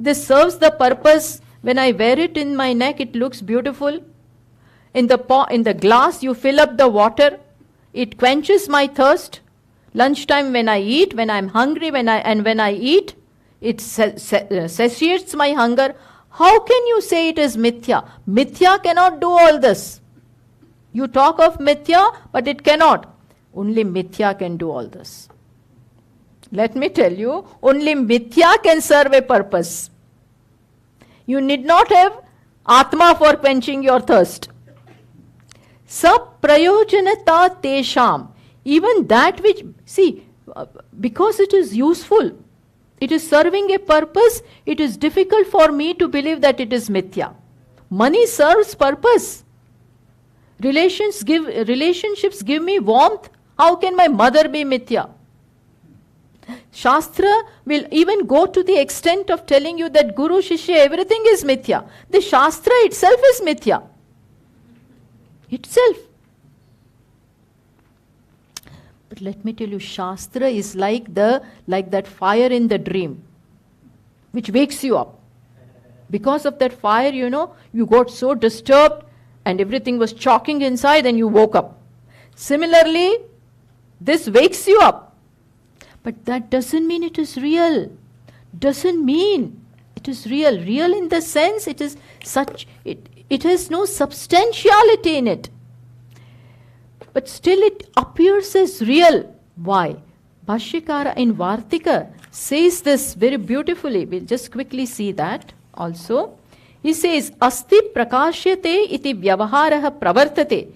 This serves the purpose. When I wear it in my neck, it looks beautiful. In the glass, you fill up the water. It quenches my thirst. Lunchtime when I eat, when I'm hungry, when I eat, it satiates my hunger. How can you say it is mithya? Mithya cannot do all this. You talk of mithya, but it cannot. Only mithya can do all this. Let me tell you, only mithya can serve a purpose. You need not have Atma for quenching your thirst. Saprayojanata tesham. Even that which, see, because it is useful, it is serving a purpose, it is difficult for me to believe that it is mithya. Money serves purpose. Relationships give me warmth. How can my mother be mithya? Shastra will even go to the extent of telling you that Guru, Shishya, everything is mithya. The Shastra itself is mithya. Itself. But let me tell you, Shastra is like that fire in the dream, which wakes you up. Because of that fire, you got so disturbed and everything was choking inside and you woke up. Similarly, this wakes you up. But that doesn't mean it is real. Doesn't mean it is real. Real in the sense it is it has no substantiality in it. But still it appears as real. Why? Bhashyakara in Vartika says this very beautifully. We'll just quickly see that also. He says, Asti prakashyate iti vyavaharaha pravartate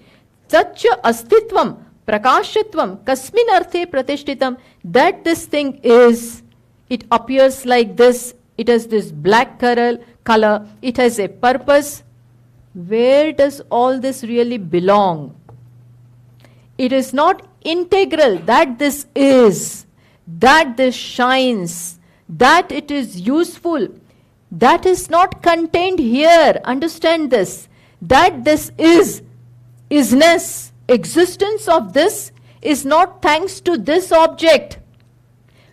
tacha astitvam prakashyatvam kasmin arthe pratishtitam. That this thing is, it appears like this, it has this black color, it has a purpose. Where does all this really belong? It is not integral that this is, that this shines, that it is useful. That is not contained here. Understand this. That this isness, existence of this is not thanks to this object.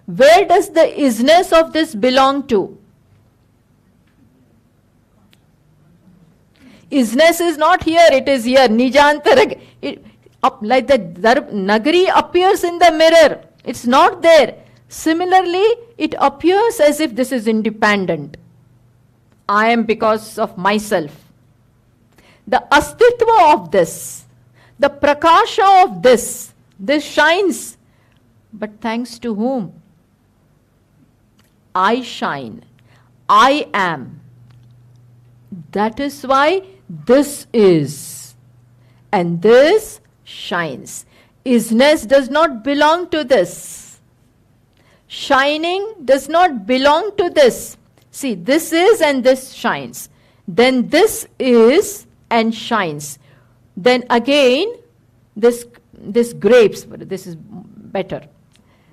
Where does the isness of this belong to? Isness is not here, it is here. Nijantara. Like the Nagari appears in the mirror. It's not there. Similarly, it appears as if this is independent. I am because of myself. The astitva of this, the prakasha of this shines. But thanks to whom? I shine. I am. That is why this is. And this shines. Isness does not belong to this. Shining does not belong to this. See, this is and this shines. Then this is and shines. Then again, this grapes, this is better.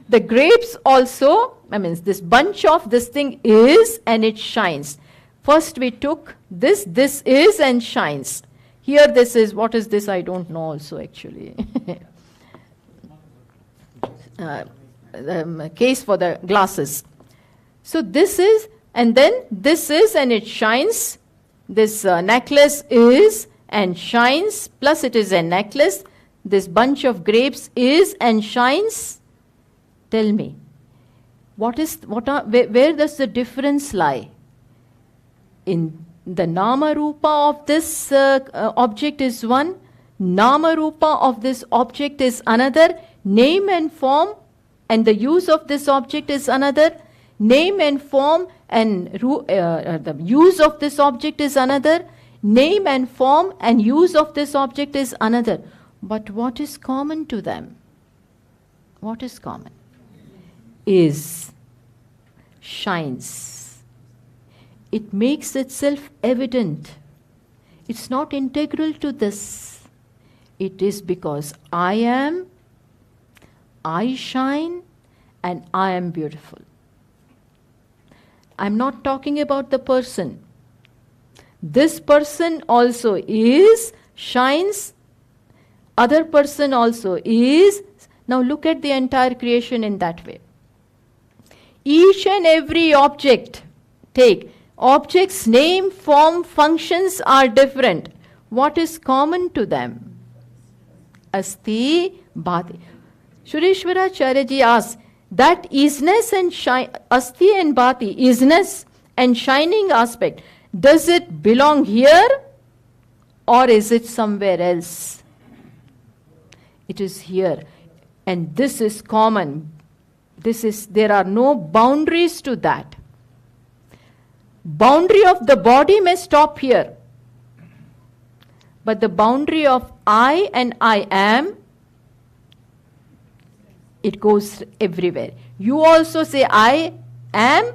The grapes also, this bunch of this thing is and it shines. First we took this is and shines. Here this is, what is this? I don't know also actually. Case for the glasses. So this is, and then this is and it shines. This necklace is and shines, plus it is a necklace. This bunch of grapes is and shines. Tell me, where does the difference lie? In the Nama Rupa of this object is one, Nama Rupa of this object is another, name and form and the use of this object is another, name and form and the use of this object is another, name and form and use of this object is another. But what is common to them? What is common? Is, shines. It makes itself evident. It's not integral to this. It is because I am, I shine, and I am beautiful. I'm not talking about the person. This person also is, shines, other person also is. Now look at the entire creation in that way. Each and every object, take, object's name, form, functions are different. What is common to them? Asti, Bhati. Sureshwaracharya asks, that isness and Asti and Bhati, isness and shining aspect, does it belong here or is it somewhere else? It is here. And this is common. There are no boundaries to that. Boundary of the body may stop here. But the boundary of I and I am, it goes everywhere. You also say I am.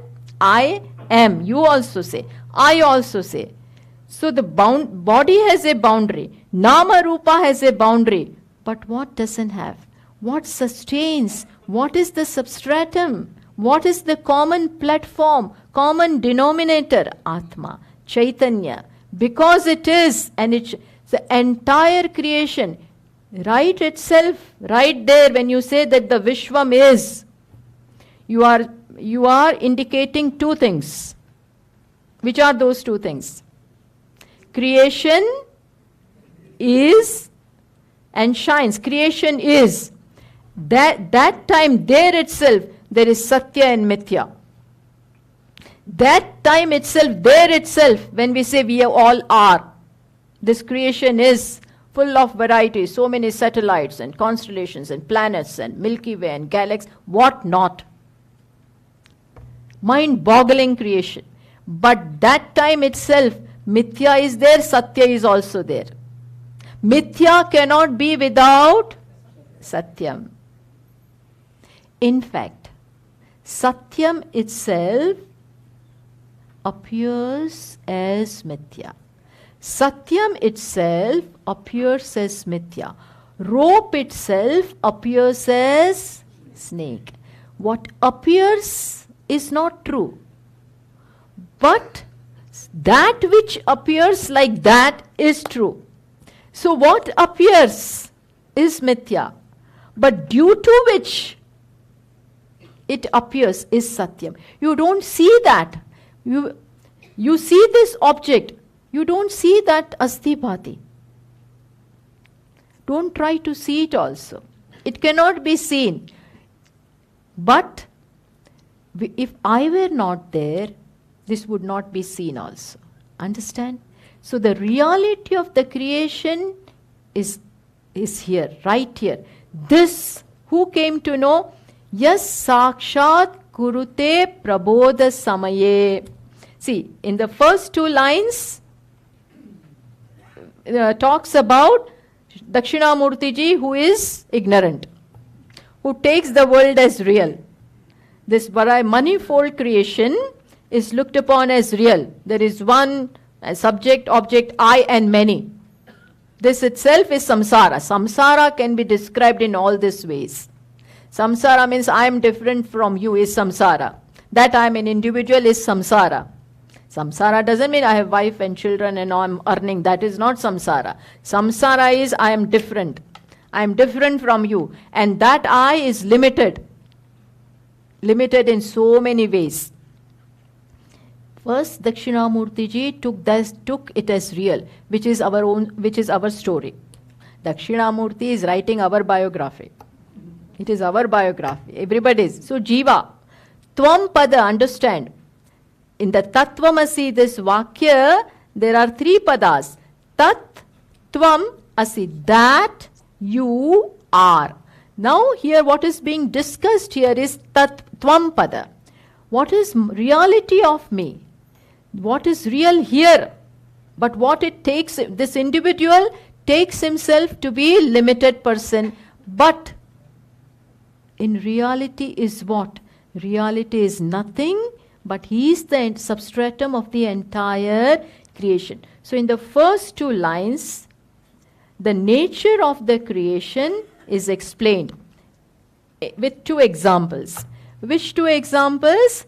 You also say. I also say. So the body has a boundary. Nama Rupa has a boundary. But what doesn't have? What sustains? What is the substratum? What is the common platform, common denominator? Atma, Chaitanya. Because it is, and it's the entire creation, right itself, right there, when you say that the Vishwam is, you are indicating two things. Which are those two things? Creation is and shines. Creation is. That time there itself, there is Satya and Mithya. That time itself, there itself, when we say we all are, this creation is full of variety, so many satellites and constellations and planets and Milky Way and galaxies, what not. Mind-boggling creation. But that time itself, Mithya is there, Satya is also there. Mithya cannot be without Satyam. In fact, Satyam itself appears as Mithya. Satyam itself appears as Mithya. Rope itself appears as snake. What appears is not true. But that which appears like that is true. So what appears is Mithya. But due to which it appears is Satyam. You don't see that. You see this object. You don't see that Asti Bhati. Don't try to see it also. It cannot be seen. But if I were not there, this would not be seen also. Understand? So the reality of the creation is here, right here. This, who came to know? Yes, Sakshat Kurute Prabodha Samaye. See, in the first two lines, talks about Dakshinamurtiji, who is ignorant, who takes the world as real. This manifold creation is looked upon as real. There is one subject, object, I and many. This itself is samsara. Samsara can be described in all these ways. Samsara means I am different from you is samsara. That I am an individual is samsara. Samsara doesn't mean I have wife and children and I am earning. That is not samsara. Samsara is I am different. I am different from you. And that I is limited. Limited in so many ways. First, Dakshinamurtiji took it as real, which is our story. Dakshinamurti is writing our biography. It is our biography. Everybody's. So Jiva, Tvam Pada, understand. In the Tattvamasi, this Vakya, there are 3 padas. Tat, Tvam, Asi. That you are. Now here what is being discussed here is Tat, Tvam Pada. What is reality of me? What is real here? But what it takes, this individual takes himself to be a limited person. But in reality is what? Reality is nothing, but he is the substratum of the entire creation. So in the first 2 lines, the nature of the creation is explained with 2 examples. Which 2 examples?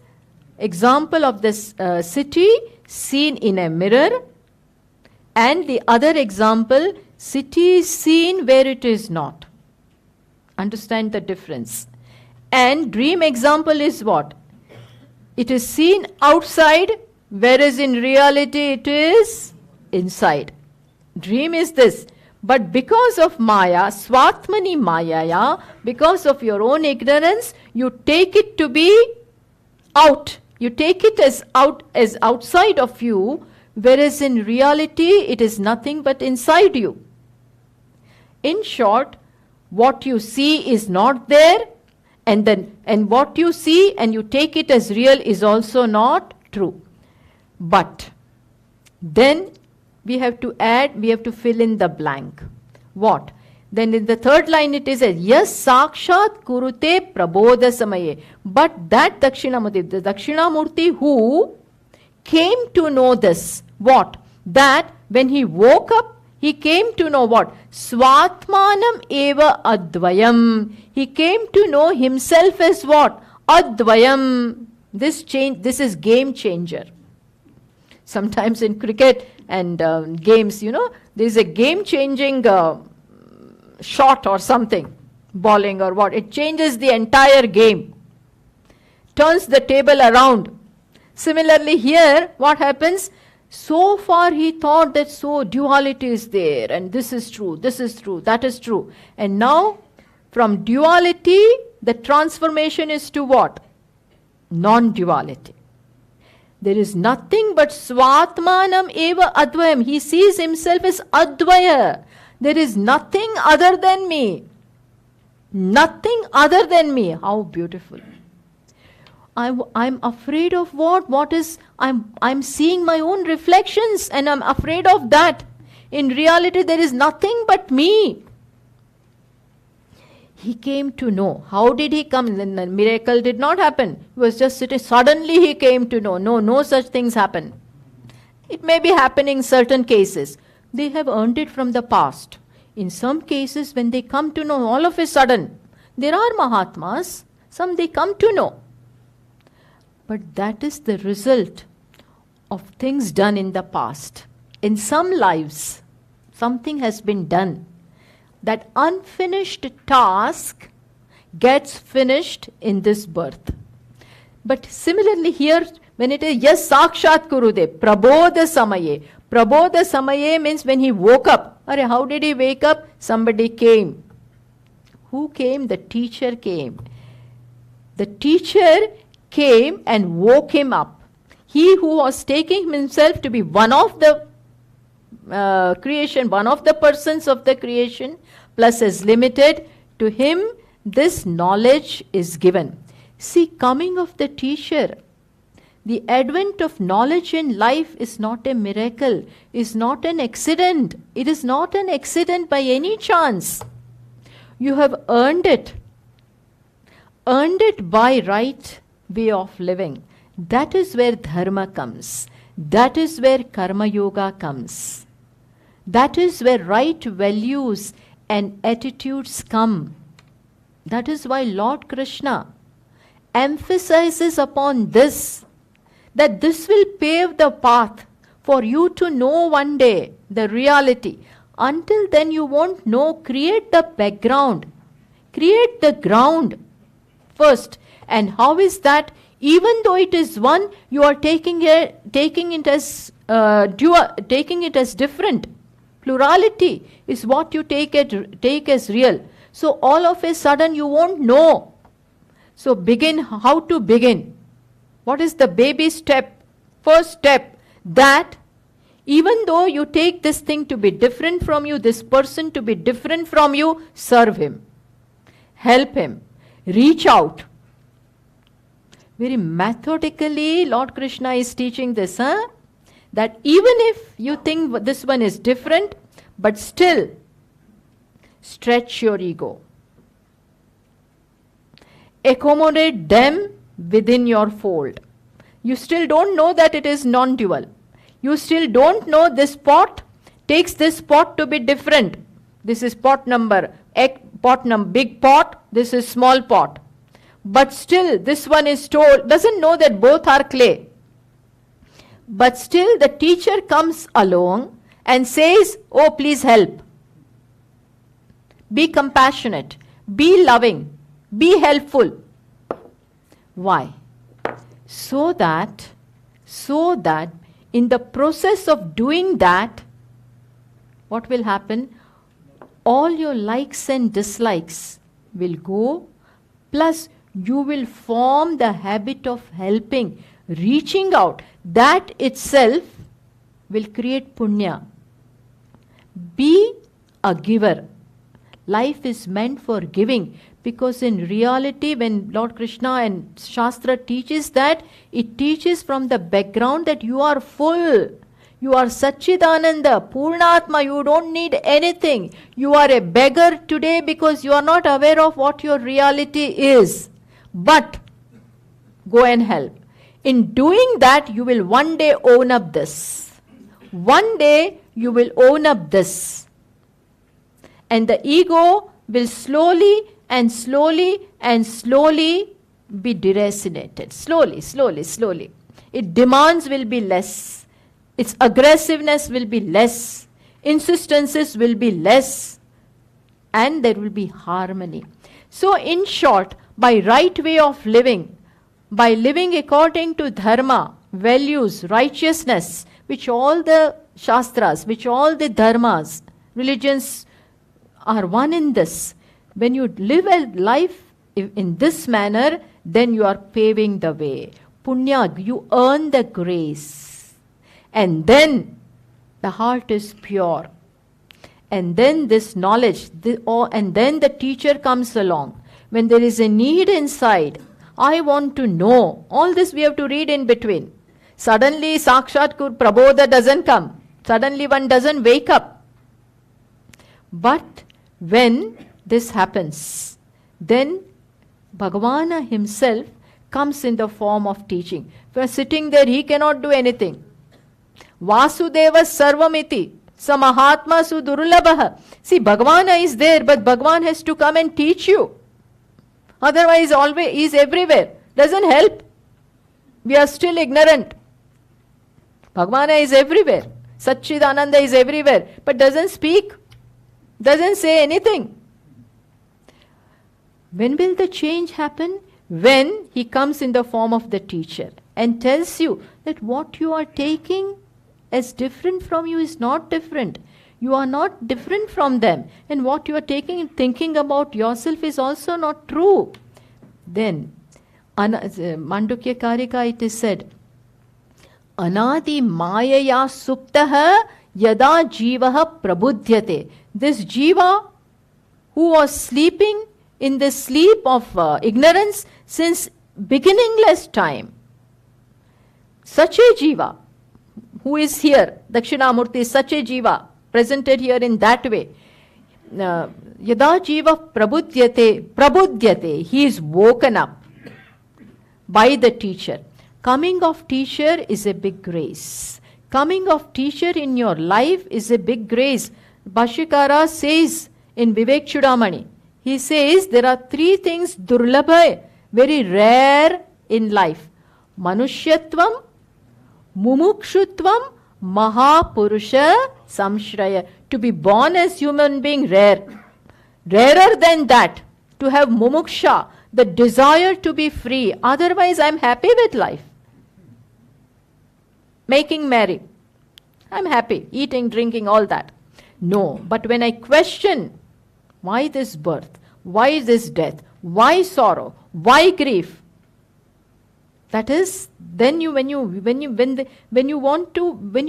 Example of this city seen in a mirror, and the other example, city seen where it is not. Understand the difference. And dream example is what? It is seen outside, whereas in reality it is inside. Dream is this. But because of Maya, Swatmani Mayaya, because of your own ignorance, you take it to be out. You take it as outside of you, whereas in reality it is nothing but inside you. In short, what you see is not there, and what you see and you take it as real is also not true. But then we have to add, we have to fill in the blank. What? Then in the 3rd line it is yes sakshat kurute prabodha samaye. But that Dakshinamurti, the Dakshinamurti who came to know this, what? That when he woke up, he came to know what? Swatmanam eva advayam. He came to know himself as what? Advayam. This is game changer. Sometimes in cricket and games, there is a game-changing shot or something, bowling or what. It changes the entire game, turns the table around. Similarly here, what happens? So far he thought that duality is there, and this is true, that is true. And now, from duality, the transformation is to what? Non-duality. There is nothing but Swatmanam eva advayam. He sees himself as Advaya. There is nothing other than me. Nothing other than me. How beautiful. I'm afraid of what is, I'm seeing my own reflections and I'm afraid of that. In reality, there is nothing but me. He came to know. How did he come? The miracle did not happen. He was just sitting. Suddenly he came to know. No such things happen. It may be happening in certain cases. They have earned it from the past. In some cases, when they come to know all of a sudden, there are Mahatmas, some they come to know. But that is the result of things done in the past. In some lives, something has been done. That unfinished task gets finished in this birth. But similarly here, when it is yes sakshat kurude, prabodha samaye. Prabodha samaye means when he woke up. How did he wake up? Somebody came. Who came? The teacher came. The teacher came and woke him up. He who was taking himself to be one of the creation, one of the persons of the creation, plus is limited, to him this knowledge is given. See, coming of the teacher, the advent of knowledge in life is not a miracle, is not an accident. It is not an accident by any chance. You have earned it by right way of living. That is where dharma comes. That is where karma yoga comes. That is where right values and attitudes come. That is why Lord Krishna emphasizes upon this, that this will pave the path for you to know one day the reality. Until then you won't know. Create the background. Create the ground first. And how is that? Even though it is one, you are taking it as different. Plurality is what you take as real. So all of a sudden you won't know. So begin, how to begin? What is the baby step? First step, that even though you take this thing to be different from you, this person to be different from you, serve him. Help him. Reach out. Very methodically, Lord Krishna is teaching this, that even if you think this one is different, but still stretch your ego. Accommodate them within your fold. You still don't know that it is non-dual. You still don't know this pot takes this pot to be different. This is pot number, big pot, this is small pot. But still this one is told, doesn't know that both are clay. But still the teacher comes along and says, oh, please help. Be compassionate, be loving, be helpful. Why? So that in the process of doing that, what will happen? All your likes and dislikes will go, plus you will form the habit of helping, reaching out. That itself will create punya. Be a giver. Life is meant for giving, because in reality, when Lord Krishna and Shastra teaches that, it teaches from the background that you are full. You are Satchidananda, Purnatma, you don't need anything. You are a beggar today because you are not aware of what your reality is. But go and help. In doing that, you will one day own up this. One day you will own up this. And the ego will slowly and slowly and slowly be deracinated. Slowly. Its demands will be less. Its aggressiveness will be less. Insistences will be less. And there will be harmony. So in short, by right way of living, by living according to dharma, values, righteousness, which all the shastras, which all the dharmas, religions are one in this. When you live a life in this manner, then you are paving the way. Punya, you earn the grace. And then the heart is pure. And then this knowledge, and then the teacher comes along. When there is a need inside, I want to know. All this we have to read in between. Suddenly Sakshat Prabodha doesn't come. Suddenly one doesn't wake up. But when this happens, then Bhagavana himself comes in the form of teaching. If you are sitting there, he cannot do anything. Vasudeva sarvamiti samahatma sudurlabha. See, Bhagavana is there, but Bhagavan has to come and teach you. Otherwise, always he is everywhere. Doesn't help. We are still ignorant. Bhagavana is everywhere. Satchidananda is everywhere, but doesn't speak. Doesn't say anything. When will the change happen? When he comes in the form of the teacher and tells you that what you are taking as different from you is not different. You are not different from them. And what you are taking and thinking about yourself is also not true. Then, Mandukya Karika it is said, Anadi Mayaya Suptaha Yada Jivaha Prabudhyate. This Jiva who was sleeping in the sleep of ignorance since beginningless time. Such a Jiva who is here, Dakshinamurti is such a Jiva, presented here in that way. Yada Jiva Prabudhyate, he is woken up by the teacher. Coming of teacher is a big grace. Coming of teacher in your life is a big grace. Bhashyakara says in Vivek Chudamani, he says there are three things durlabha, very rare in life. Manushyatvam, Mumukshutvam, Mahapurusha, Samshraya. To be born as human being, rare. Rarer than that, to have mumuksha, the desire to be free. Otherwise, I am happy with life. Making merry. I am happy, eating, drinking, all that. No, but when I question, why this birth? Why this death? Why sorrow? Why grief? That is, then when you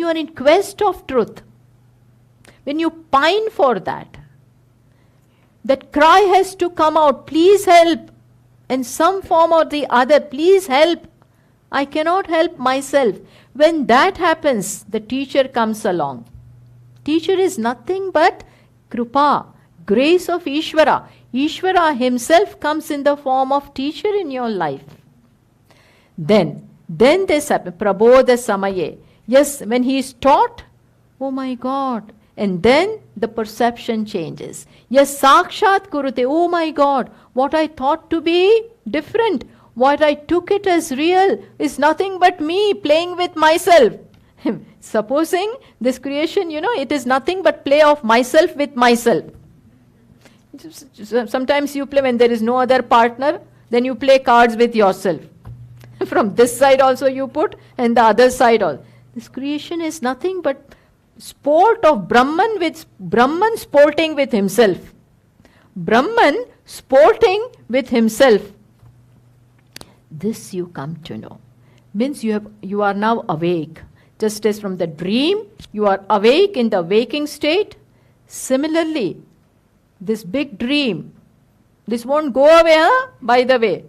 are in quest of truth, when you pine for that, that cry has to come out, please help, in some form or the other, please help. I cannot help myself. When that happens, the teacher comes along. Teacher is nothing but Krupa, grace of Ishvara. Ishvara himself comes in the form of teacher in your life. Then this happens, Prabodha Samaye. Yes, when he is taught, oh my God, and then the perception changes. Yes, Sakshat Kurute, oh my God, what I thought to be different, what I took it as real is nothing but me playing with myself. Supposing this creation, it is nothing but play of myself with myself. Sometimes you play when there is no other partner, then you play cards with yourself. From this side also you put, and the other side also. This creation is nothing but sport of Brahman sporting with himself. Brahman sporting with himself. This you come to know. Means you are now awake. Just as from the dream, you are awake in the waking state. Similarly, this big dream, this won't go away, by the way.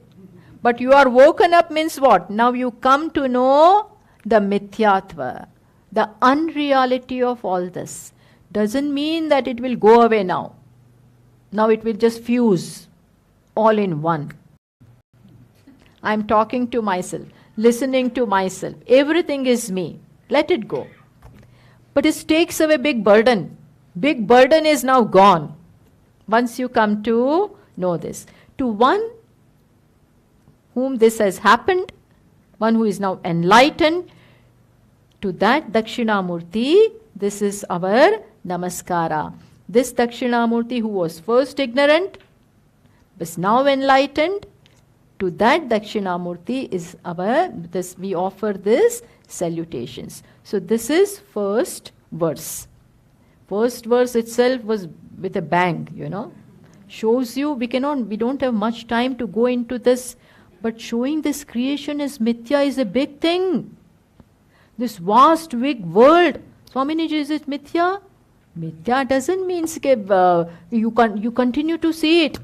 But you are woken up means what? Now you come to know the mithyatva, the unreality of all this. Doesn't mean that it will go away now. Now it will just fuse all in one. I am talking to myself, listening to myself. Everything is me. Let it go. But it takes away big burden. Big burden is now gone. Once you come to know this. To one whom this has happened, one who is now enlightened, to that Dakshinamurti, this is our namaskara. This Dakshinamurti who was first ignorant, is now enlightened, to that Dakshinamurti is we offer this salutations. So this is first verse. First verse itself was with a bang, shows you, we don't have much time to go into this, but showing this creation as mithya is a big thing. This vast, big world. Swamini ji, is it mithya? Mithya doesn't mean you continue to see it.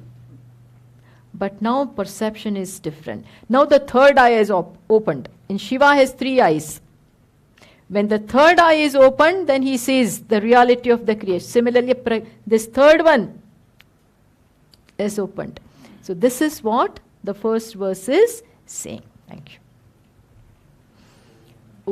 But now perception is different. Now the third eye is opened. And Shiva has 3 eyes. When the third eye is opened, then he sees the reality of the creation. Similarly, this third one is opened. So this is what the first verse is saying. Thank you.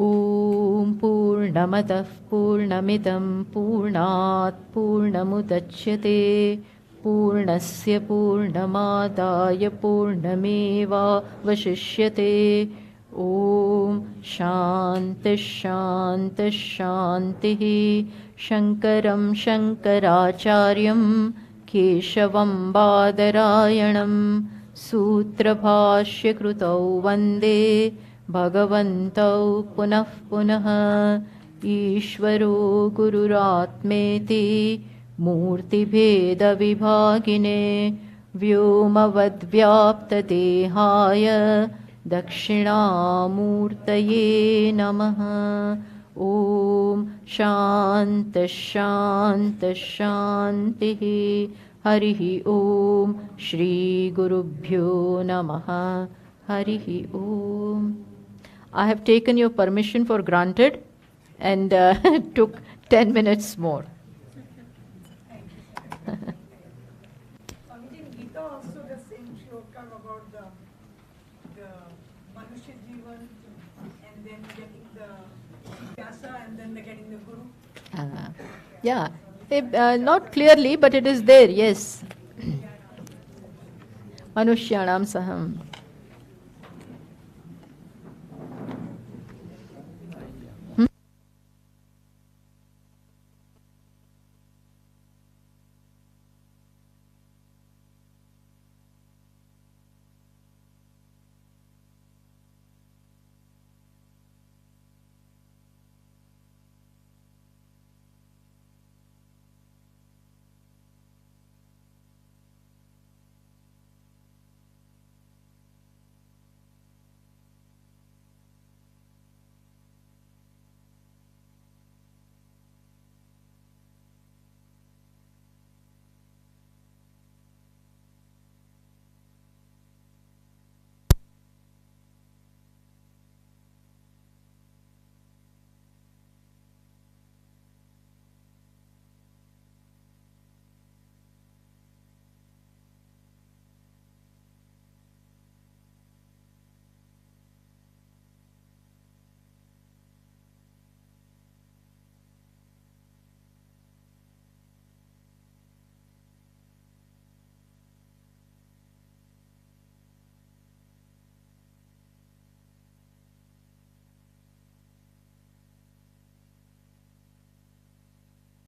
Om Purnamadah Purnamidam Purnat Purnamudachyate Purnasya Purnamadaya Purnameva Vashishyate. Om Shanti Shanti Shanti Shankaram Shankaracharyam Keshavam Badarayanam Sutra Bhashya Krutau Vande Bhagavantau Punah Punah Ishvaro Gururatmeti Murti Bheda Vibhagine Vyomavad Dehaya Dakshinamurtaye Namaha. Om Shanti Shanti Shanti. Harihi Om. Shri Gurubhyo Namaha. Harihi Om. I have taken your permission for granted and took 10 minutes more. In Gita also the same shloka about the Manusya Jivan and then getting the Vyasa and then getting the Guru. Yeah, not clearly, but it is there, yes. Manushyanam Saham.